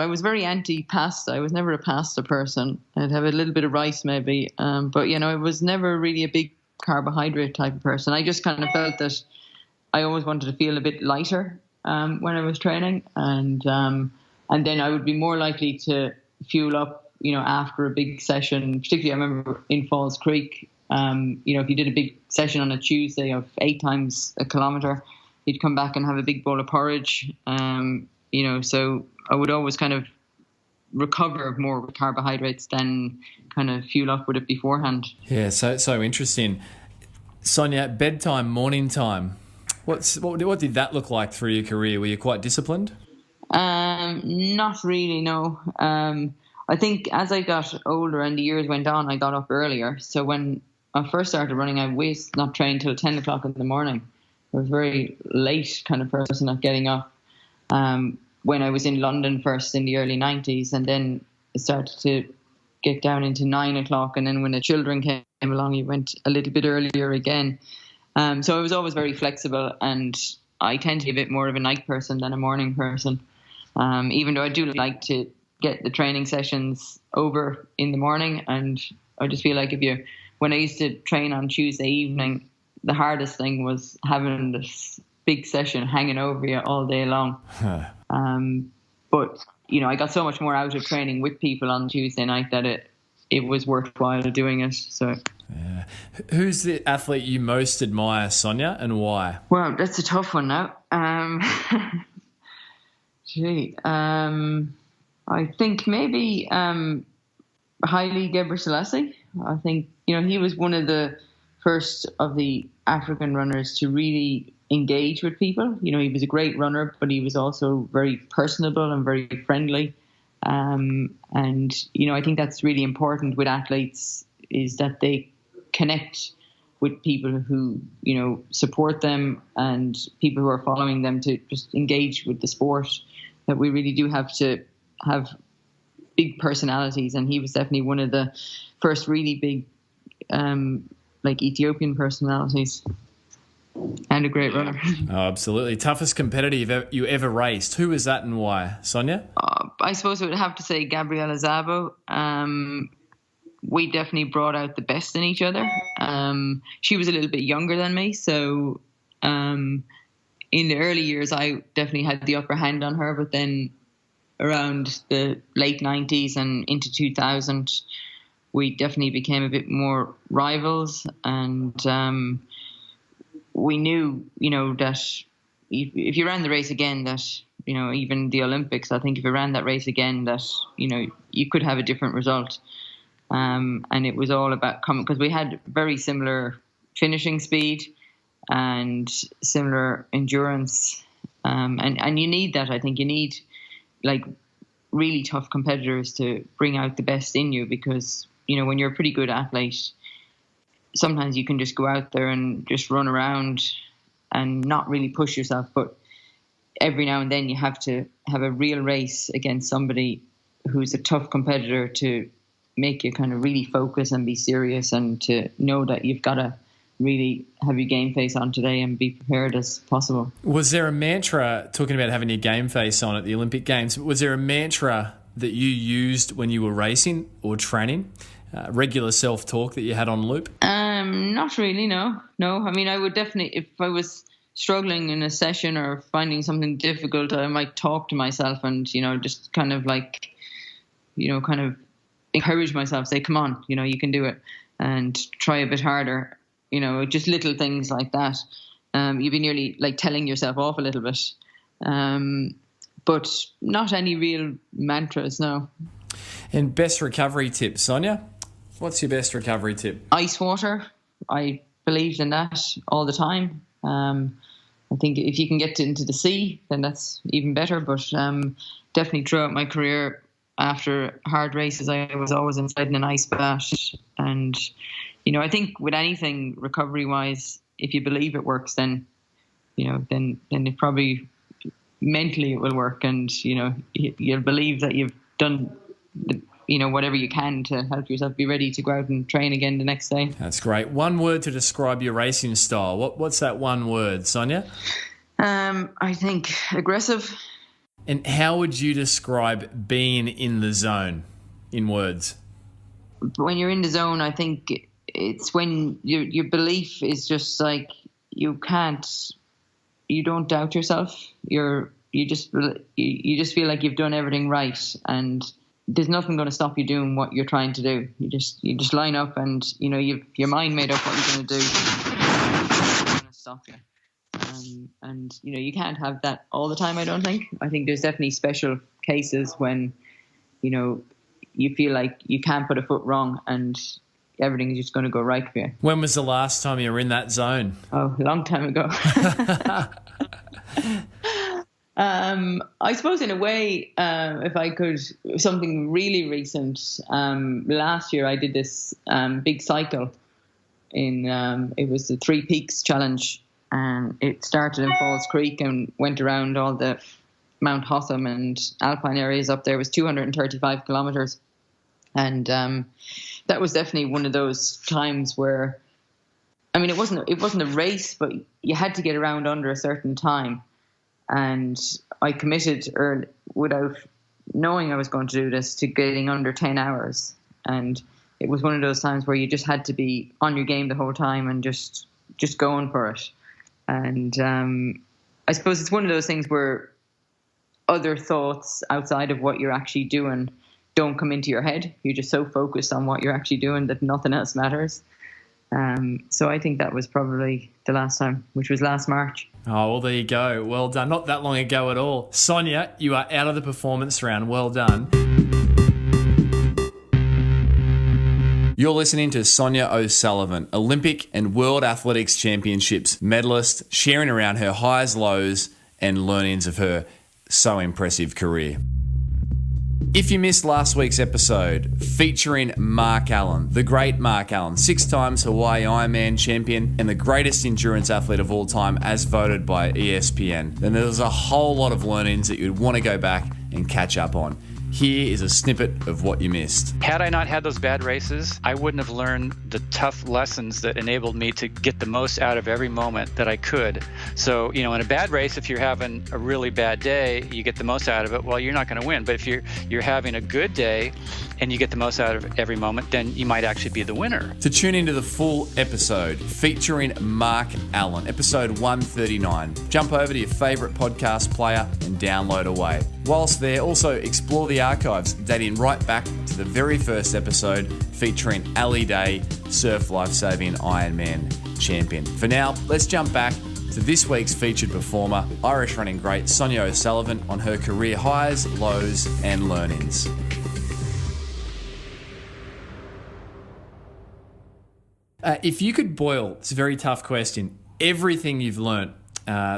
was very anti-pasta. I was never a pasta person. I'd have a little bit of rice maybe. But, I was never really a big carbohydrate type of person. I just kind of felt that I always wanted to feel a bit lighter when I was training, and then I would be more likely to fuel up, after a big session. Particularly, I remember in Falls Creek, if you did a big session on a Tuesday of 8 times a kilometre, you'd come back and have a big bowl of porridge. So I would always kind of recover more with carbohydrates than kind of fuel up with it beforehand. Yeah, so interesting. Sonia, bedtime, morning time. What did that look like through your career? Were you quite disciplined? Not really, no. I think as I got older and the years went on, I got up earlier. So when I first started running, I was not trained till 10 o'clock in the morning. I was a very late kind of person at getting up. When I was in London first in the early 90s, and then it started to get down into 9 o'clock. And then when the children came along, you went a little bit earlier again. So I was always very flexible, and I tend to be a bit more of a night person than a morning person. Even though I do like to get the training sessions over in the morning, and I just feel like when I used to train on Tuesday evening, the hardest thing was having this big session hanging over you all day long. But I got so much more out of training with people on Tuesday night that it was worthwhile doing it. So, Who's the athlete you most admire, Sonia, and why? Well, that's a tough one now. I think maybe Haile Gebrselassie. I think, he was one of the first of the African runners to really engage with people. He was a great runner, but he was also very personable and very friendly. And, I think that's really important with athletes, is that they connect with people who, support them and people who are following them, to just engage with the sport. That we really do have to have big personalities. And he was definitely one of the first really big, Ethiopian personalities, and a great runner. Oh, absolutely. Toughest competitor you ever raced. Who was that and why? Sonia? I suppose I would have to say Gabriela Szabo. We definitely brought out the best in each other. She was a little bit younger than me, so in the early years I definitely had the upper hand on her, but then around the late 90s and into 2000, we definitely became a bit more rivals, and we knew, that if you ran the race again, that, even the Olympics, I think if you ran that race again, that, you could have a different result. And it was all about coming, because we had very similar finishing speed and similar endurance. And you need that. I think you need really tough competitors to bring out the best in you, because, when you're a pretty good athlete, sometimes you can just go out there and just run around and not really push yourself. But every now and then you have to have a real race against somebody who's a tough competitor to make you kind of really focus and be serious, and to know that you've got to really have your game face on today and be prepared as possible. Was there a mantra, talking about having your game face on at the Olympic Games, was there a mantra that you used when you were racing or training? Regular self-talk that you had on loop? Not really, no. I mean, I would definitely, if I was struggling in a session or finding something difficult, I might talk to myself and, just kind of encourage myself, say, come on, you can do it, and try a bit harder, just little things like that. You'd be nearly telling yourself off a little bit. But not any real mantras, no. And best recovery tip, Sonia? What's your best recovery tip? Ice water. I believed in that all the time. I think if you can get into the sea, then that's even better. But definitely throughout my career, after hard races, I was always inside in an ice bath. And, I think with anything recovery-wise, if you believe it works, then, then it probably mentally it will work. And, you'll believe that you've done whatever you can to help yourself be ready to go out and train again the next day. That's great. One word to describe your racing style. What's that one word, Sonia? I think aggressive. And how would you describe being in the zone in words? When you're in the zone, I think it's when your belief is just you don't doubt yourself. You just feel like you've done everything right, and there's nothing going to stop you doing what you're trying to do. You just line up, and you've your mind made up what you're going to do. Nothing's going to stop you. And you can't have that all the time, I don't think. I think there's definitely special cases when you feel like you can't put a foot wrong and everything is just going to go right for you. When was the last time you were in that zone? Oh, a long time ago. I suppose in a way, if I could, something really recent, last year I did this big cycle it was the Three Peaks Challenge, and it started in Falls Creek and went around all the Mount Hotham and Alpine areas up there. It was 235 kilometres. And that was definitely one of those times where, I mean, it wasn't a race, but you had to get around under a certain time. And I committed, without knowing I was going to do this, to getting under 10 hours. And it was one of those times where you just had to be on your game the whole time and just going for it. And I suppose it's one of those things where other thoughts outside of what you're actually doing don't come into your head. You're just so focused on what you're actually doing that nothing else matters. So I think that was probably the last time, which was last March. Oh, well, there you go. Well done. Not that long ago at all. Sonia, you are out of the performance round. Well done. You're listening to Sonia O'Sullivan, Olympic and World Athletics Championships medalist, sharing around her highs, lows, and learnings of her so impressive career. If you missed last week's episode featuring Mark Allen, the great Mark Allen, 6 times Hawaii Ironman champion and the greatest endurance athlete of all time as voted by ESPN, then there's a whole lot of learnings that you'd want to go back and catch up on. Here is a snippet of what you missed. Had I not had those bad races, I wouldn't have learned the tough lessons that enabled me to get the most out of every moment that I could. So, in a bad race, if you're having a really bad day, you get the most out of it. Well, you're not going to win. But if you're having a good day and you get the most out of every moment, then you might actually be the winner. To tune into the full episode featuring Mark Allen, episode 139, jump over to your favourite podcast player and download away. Whilst there, also explore the archives dating right back to the very first episode featuring Ali Day, Surf Lifesaving Ironman champion. For now, let's jump back to this week's featured performer, Irish running great Sonia O'Sullivan, on her career highs, lows, and learnings. If you could boil, it's a very tough question, everything you've learnt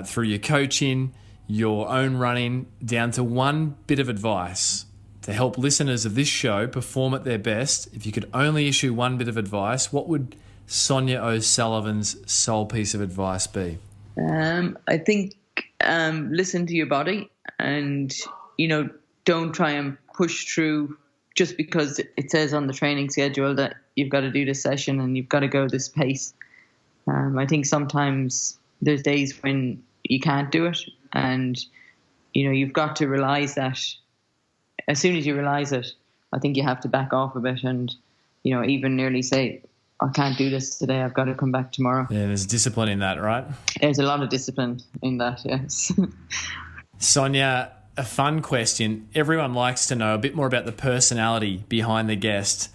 through your coaching, your own running, down to one bit of advice to help listeners of this show perform at their best, if you could only issue one bit of advice, what would Sonia O'Sullivan's sole piece of advice be? I think listen to your body and, don't try and push through just because it says on the training schedule that you've got to do this session and you've got to go this pace. I think sometimes there's days when you can't do it, and you've got to realize that. As soon as you realize it, I think you have to back off a bit and even nearly say, I can't do this today, I've got to come back tomorrow. Yeah, there's discipline in that, right? There's a lot of discipline in that, yes. Sonia, a fun question. Everyone likes to know a bit more about the personality behind the guest.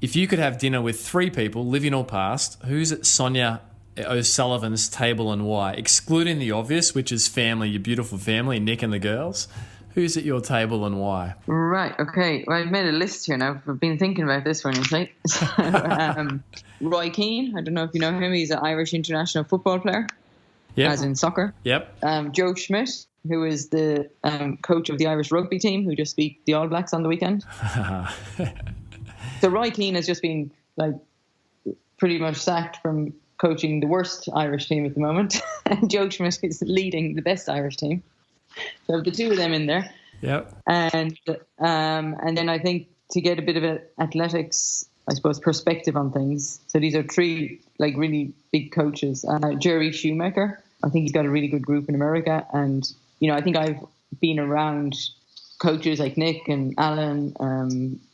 If you could have dinner with 3 people, living or past, who's at Sonia O'Sullivan's table and why? Excluding the obvious, which is family, your beautiful family, Nick and the girls. Who's at your table and why? Right, okay. Well, I've made a list here now. I've been thinking about this one, right? Roy Keane, I don't know if you know him. He's an Irish international football player, as in soccer. Yep. Joe Schmidt, who is the coach of the Irish rugby team, who just beat the All Blacks on the weekend. So Roy Keane has just been pretty much sacked from coaching the worst Irish team at the moment. And Joe Schmidt is leading the best Irish team. So the 2 of them in there. Yep. And then I think to get a bit of an athletics, I suppose, perspective on things. So these are 3 really big coaches. Jerry Shoemaker, I think he's got a really good group in America. And, I think I've been around coaches like Nick and Alan,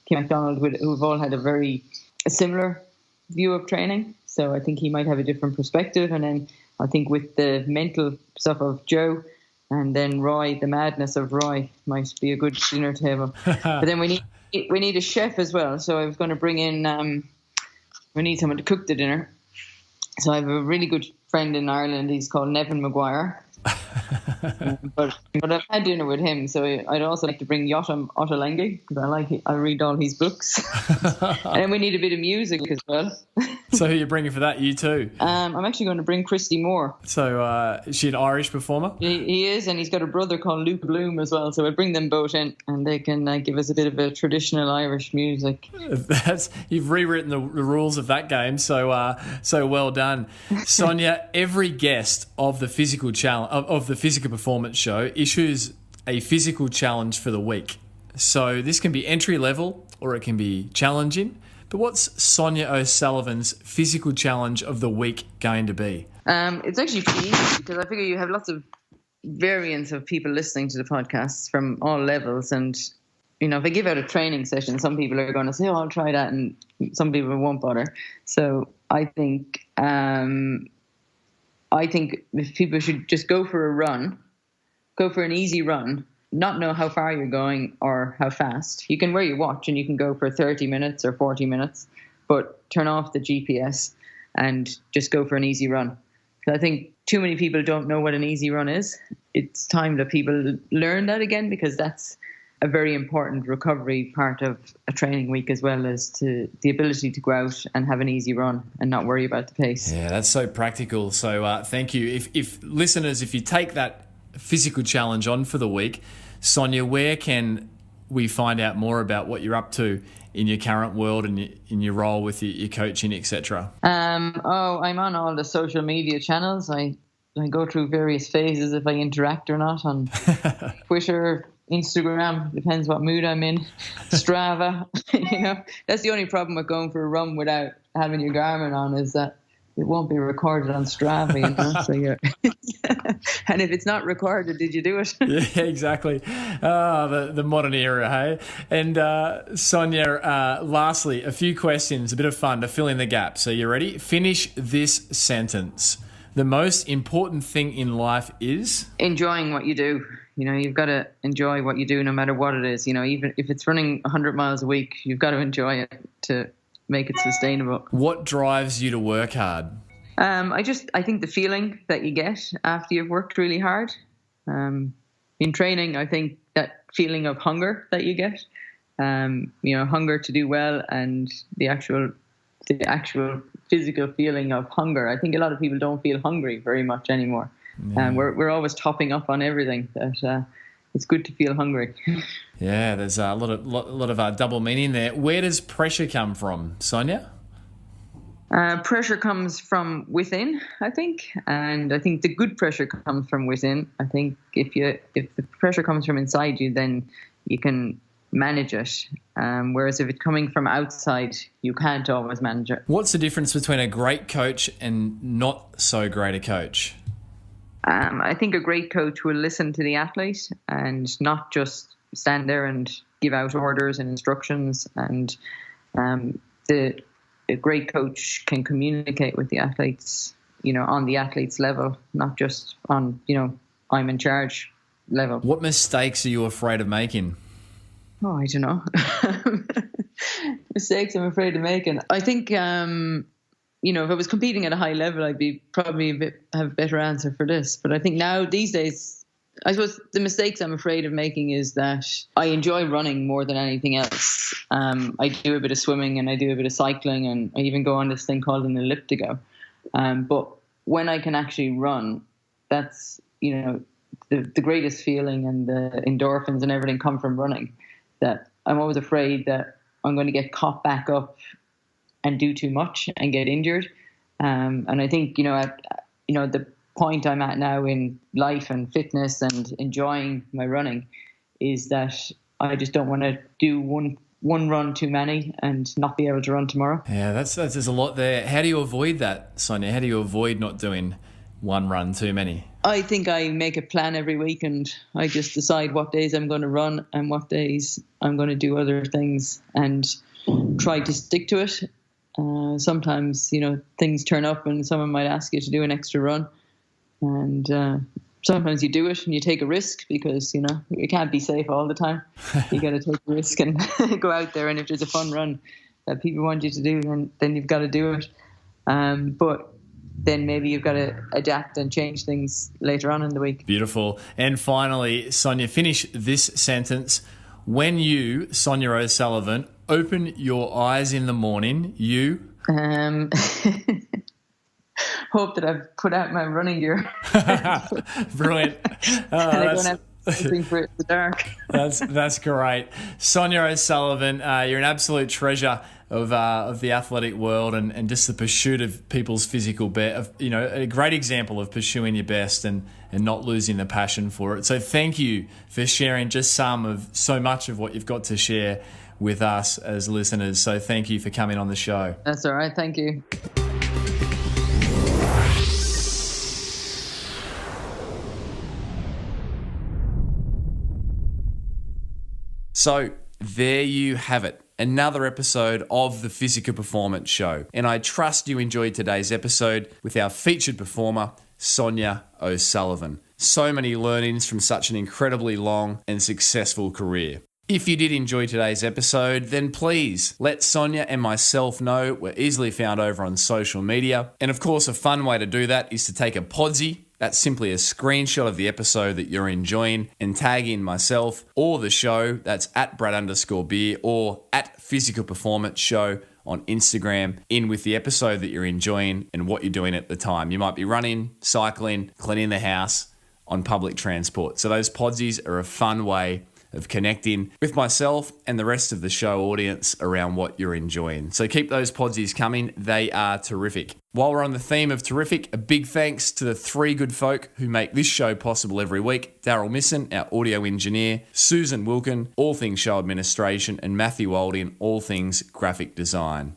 Kim MacDonald, who've all had a similar view of training. So I think he might have a different perspective. And then I think with the mental stuff of Joe, and then Roy, the madness of Roy might be a good dinner table. But then we need a chef as well. So I was going to bring in, we need someone to cook the dinner. So I have a really good friend in Ireland. He's called Nevin Maguire. But I've had dinner with him. So I'd also like to bring Yotam Ottolenghi, because I read all his books. And then we need a bit of music as well. So who are you bringing for that? You too? I'm actually going to bring Christy Moore. So is she an Irish performer? He is, and he's got a brother called Luke Bloom as well. So we'll bring them both in, and they can give us a bit of a traditional Irish music. You've rewritten the rules of that game, so well done. Sonia, every guest of the physical challenge of the Physical Performance Show issues a physical challenge for the week. So this can be entry level or it can be challenging. But what's Sonia O'Sullivan's physical challenge of the week going to be? It's actually pretty easy because I figure you have lots of variants of people listening to the podcasts from all levels. And, if I give out a training session, some people are going to say, I'll try that. And some people won't bother. So I think if people should just go for a run, go for an easy run, not know how far you're going or how fast. You can wear your watch and you can go for 30 minutes or 40 minutes, but turn off the GPS and just go for an easy run. I think too many people don't know what an easy run is. It's time that people learn that again, because that's a very important recovery part of a training week, as well as to the ability to go out and have an easy run and not worry about the pace. Yeah, that's so practical. So thank you. If listeners, if you take that physical challenge on for the week, Sonia, where can we find out more about what you're up to in your current world and in your role with your coaching, etc.? I'm on all the social media channels. I go through various phases if I interact or not on Twitter, Instagram, depends what mood I'm in, Strava. That's the only problem with going for a run without having your Garmin on, is that it won't be recorded on Strava, So and if it's not recorded, did you do it? Yeah, exactly. The modern era, hey? And Sonia, lastly, a few questions, a bit of fun to fill in the gap. So you ready? Finish this sentence. The most important thing in life is? Enjoying what you do. You've got to enjoy what you do no matter what it is. Even if it's running 100 miles a week, you've got to enjoy it to make it sustainable. What drives you to work hard? I think the feeling that you get after you've worked really hard. In training, I think that feeling of hunger that you get, hunger to do well, and the actual physical feeling of hunger. I think a lot of people don't feel hungry very much anymore. We're always topping up on everything. That it's good to feel hungry. Yeah, there's a lot of double meaning there. Where does pressure come from, Sonia? Pressure comes from within, I think, and I think the good pressure comes from within. I think if the pressure comes from inside you, then you can manage it. Whereas if it's coming from outside, you can't always manage it. What's the difference between a great coach and not so great a coach? I think a great coach will listen to the athlete and not just stand there and give out orders and instructions. And a great coach can communicate with the athletes, on the athlete's level, not just on, I'm in charge level. What mistakes are you afraid of making? Oh, I don't know. Mistakes I'm afraid of making. I think, if I was competing at a high level, I'd be probably have a better answer for this. But I think these days, I suppose the mistakes I'm afraid of making is that I enjoy running more than anything else. I do a bit of swimming and I do a bit of cycling, and I even go on this thing called an elliptigo. But when I can actually run, that's, the greatest feeling, and the endorphins and everything come from running. That I'm always afraid that I'm going to get caught back up and do too much and get injured. And I think, the point I'm at now in life and fitness and enjoying my running is that I just don't want to do one run too many and not be able to run tomorrow. Yeah, there's a lot there. How do you avoid that, Sonia? How do you avoid not doing one run too many? I think I make a plan every week and I just decide what days I'm going to run and what days I'm going to do other things and try to stick to it. Sometimes, things turn up and someone might ask you to do an extra run. And sometimes you do it and you take a risk because, you can't be safe all the time. You got to take a risk and go out there. And if there's a fun run that people want you to do, then you've got to do it. But then maybe you've got to adapt and change things later on in the week. Beautiful. And finally, Sonia, finish this sentence. When you, Sonia O'Sullivan, open your eyes in the morning, you... hope that I've put out my running gear. Brilliant. And I don't have something for it in the dark. That's great. Sonia O'Sullivan, you're an absolute treasure of the athletic world and just the pursuit of people's physical best. A great example of pursuing your best and not losing the passion for it. So thank you for sharing just so much of what you've got to share with us as listeners. So thank you for coming on the show. That's all right. Thank you. So there you have it. Another episode of the Physical Performance Show. And I trust you enjoyed today's episode with our featured performer, Sonia O'Sullivan. So many learnings from such an incredibly long and successful career. If you did enjoy today's episode, then please let Sonia and myself know. We're easily found over on social media. And of course, a fun way to do that is to take a podsy. That's simply a screenshot of the episode that you're enjoying and tag in myself or the show. That's at Brad_Beer or at Physical Performance Show on Instagram, in with the episode that you're enjoying and what you're doing at the time. You might be running, cycling, cleaning the house, on public transport. So those podsies are a fun way of connecting with myself and the rest of the show audience around what you're enjoying. So keep those podsies coming. They are terrific. While we're on the theme of terrific, a big thanks to the three good folk who make this show possible every week. Daryl Misson, our audio engineer, Susan Wilkin, all things show administration, and Matthew Olding, all things graphic design.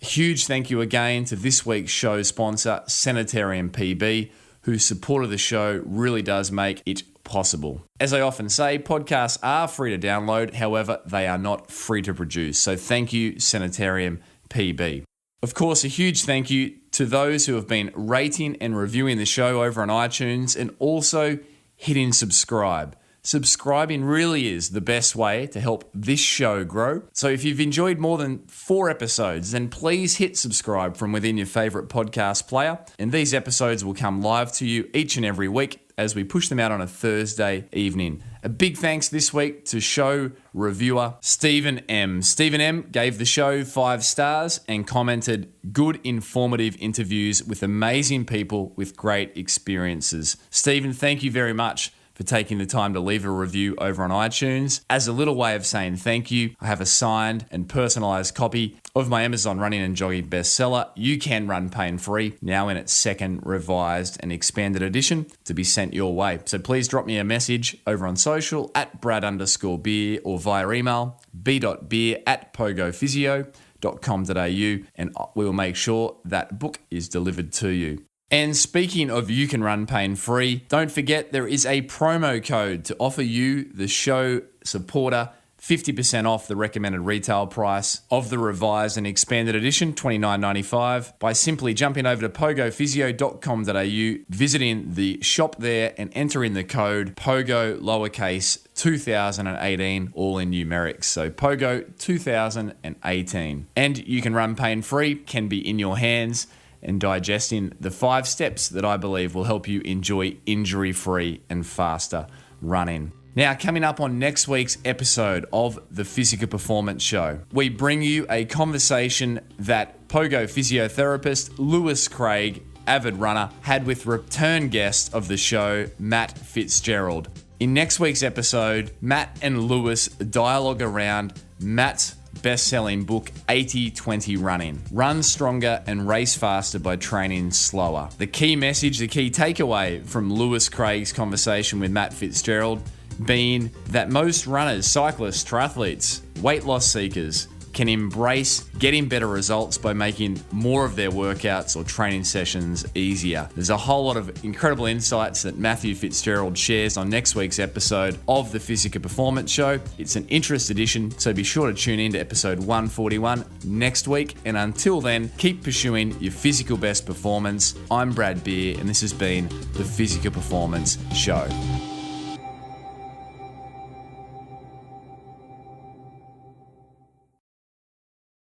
A huge thank you again to this week's show sponsor, Sanitarium PB, whose support of the show really does make it possible. As I often say, podcasts are free to download, however, they are not free to produce. So thank you, Sanitarium PB. Of course, a huge thank you to those who have been rating and reviewing the show over on iTunes and also hitting subscribe. Subscribing really is the best way to help this show grow. So if you've enjoyed more than 4 episodes, then please hit subscribe from within your favorite podcast player. And these episodes will come live to you each and every week as we push them out on a Thursday evening. A big thanks this week to show reviewer Stephen M. Stephen M gave the show 5 stars and commented, "Good, informative interviews with amazing people with great experiences." Stephen, thank you very much for taking the time to leave a review over on iTunes. As a little way of saying thank you, I have a signed and personalised copy of my Amazon running and jogging bestseller, You Can Run Pain Free, now in its 2nd revised and expanded edition, to be sent your way. So please drop me a message over on social at Brad_Beer or via email b.beer@pogophysio.com.au, and we will make sure that book is delivered to you. And speaking of You Can Run Pain Free, don't forget there is a promo code to offer you, the show supporter, 50% off the recommended retail price of the revised and expanded edition, $29.95, by simply jumping over to pogophysio.com.au, visiting the shop there and entering the code POGO lowercase 2018, all in numerics. So POGO 2018. And You Can Run Pain Free can be in your hands and digesting the 5 steps that I believe will help you enjoy injury-free and faster running. Now, coming up on next week's episode of the Physical Performance Show, we bring you a conversation that Pogo physiotherapist Lewis Craig, avid runner, had with return guest of the show, Matt Fitzgerald. In next week's episode, Matt and Lewis dialogue around Matt's best-selling book, 80-20 Running. Run stronger and race faster by training slower. The key message, the key takeaway from Lewis Craig's conversation with Matt Fitzgerald being that most runners, cyclists, triathletes, weight loss seekers can embrace getting better results by making more of their workouts or training sessions easier. There's a whole lot of incredible insights that Matthew Fitzgerald shares on next week's episode of the Physical Performance Show. It's an interest edition, so be sure to tune in to episode 141 next week. And until then, keep pursuing your physical best performance. I'm Brad Beer, and this has been the Physical Performance Show.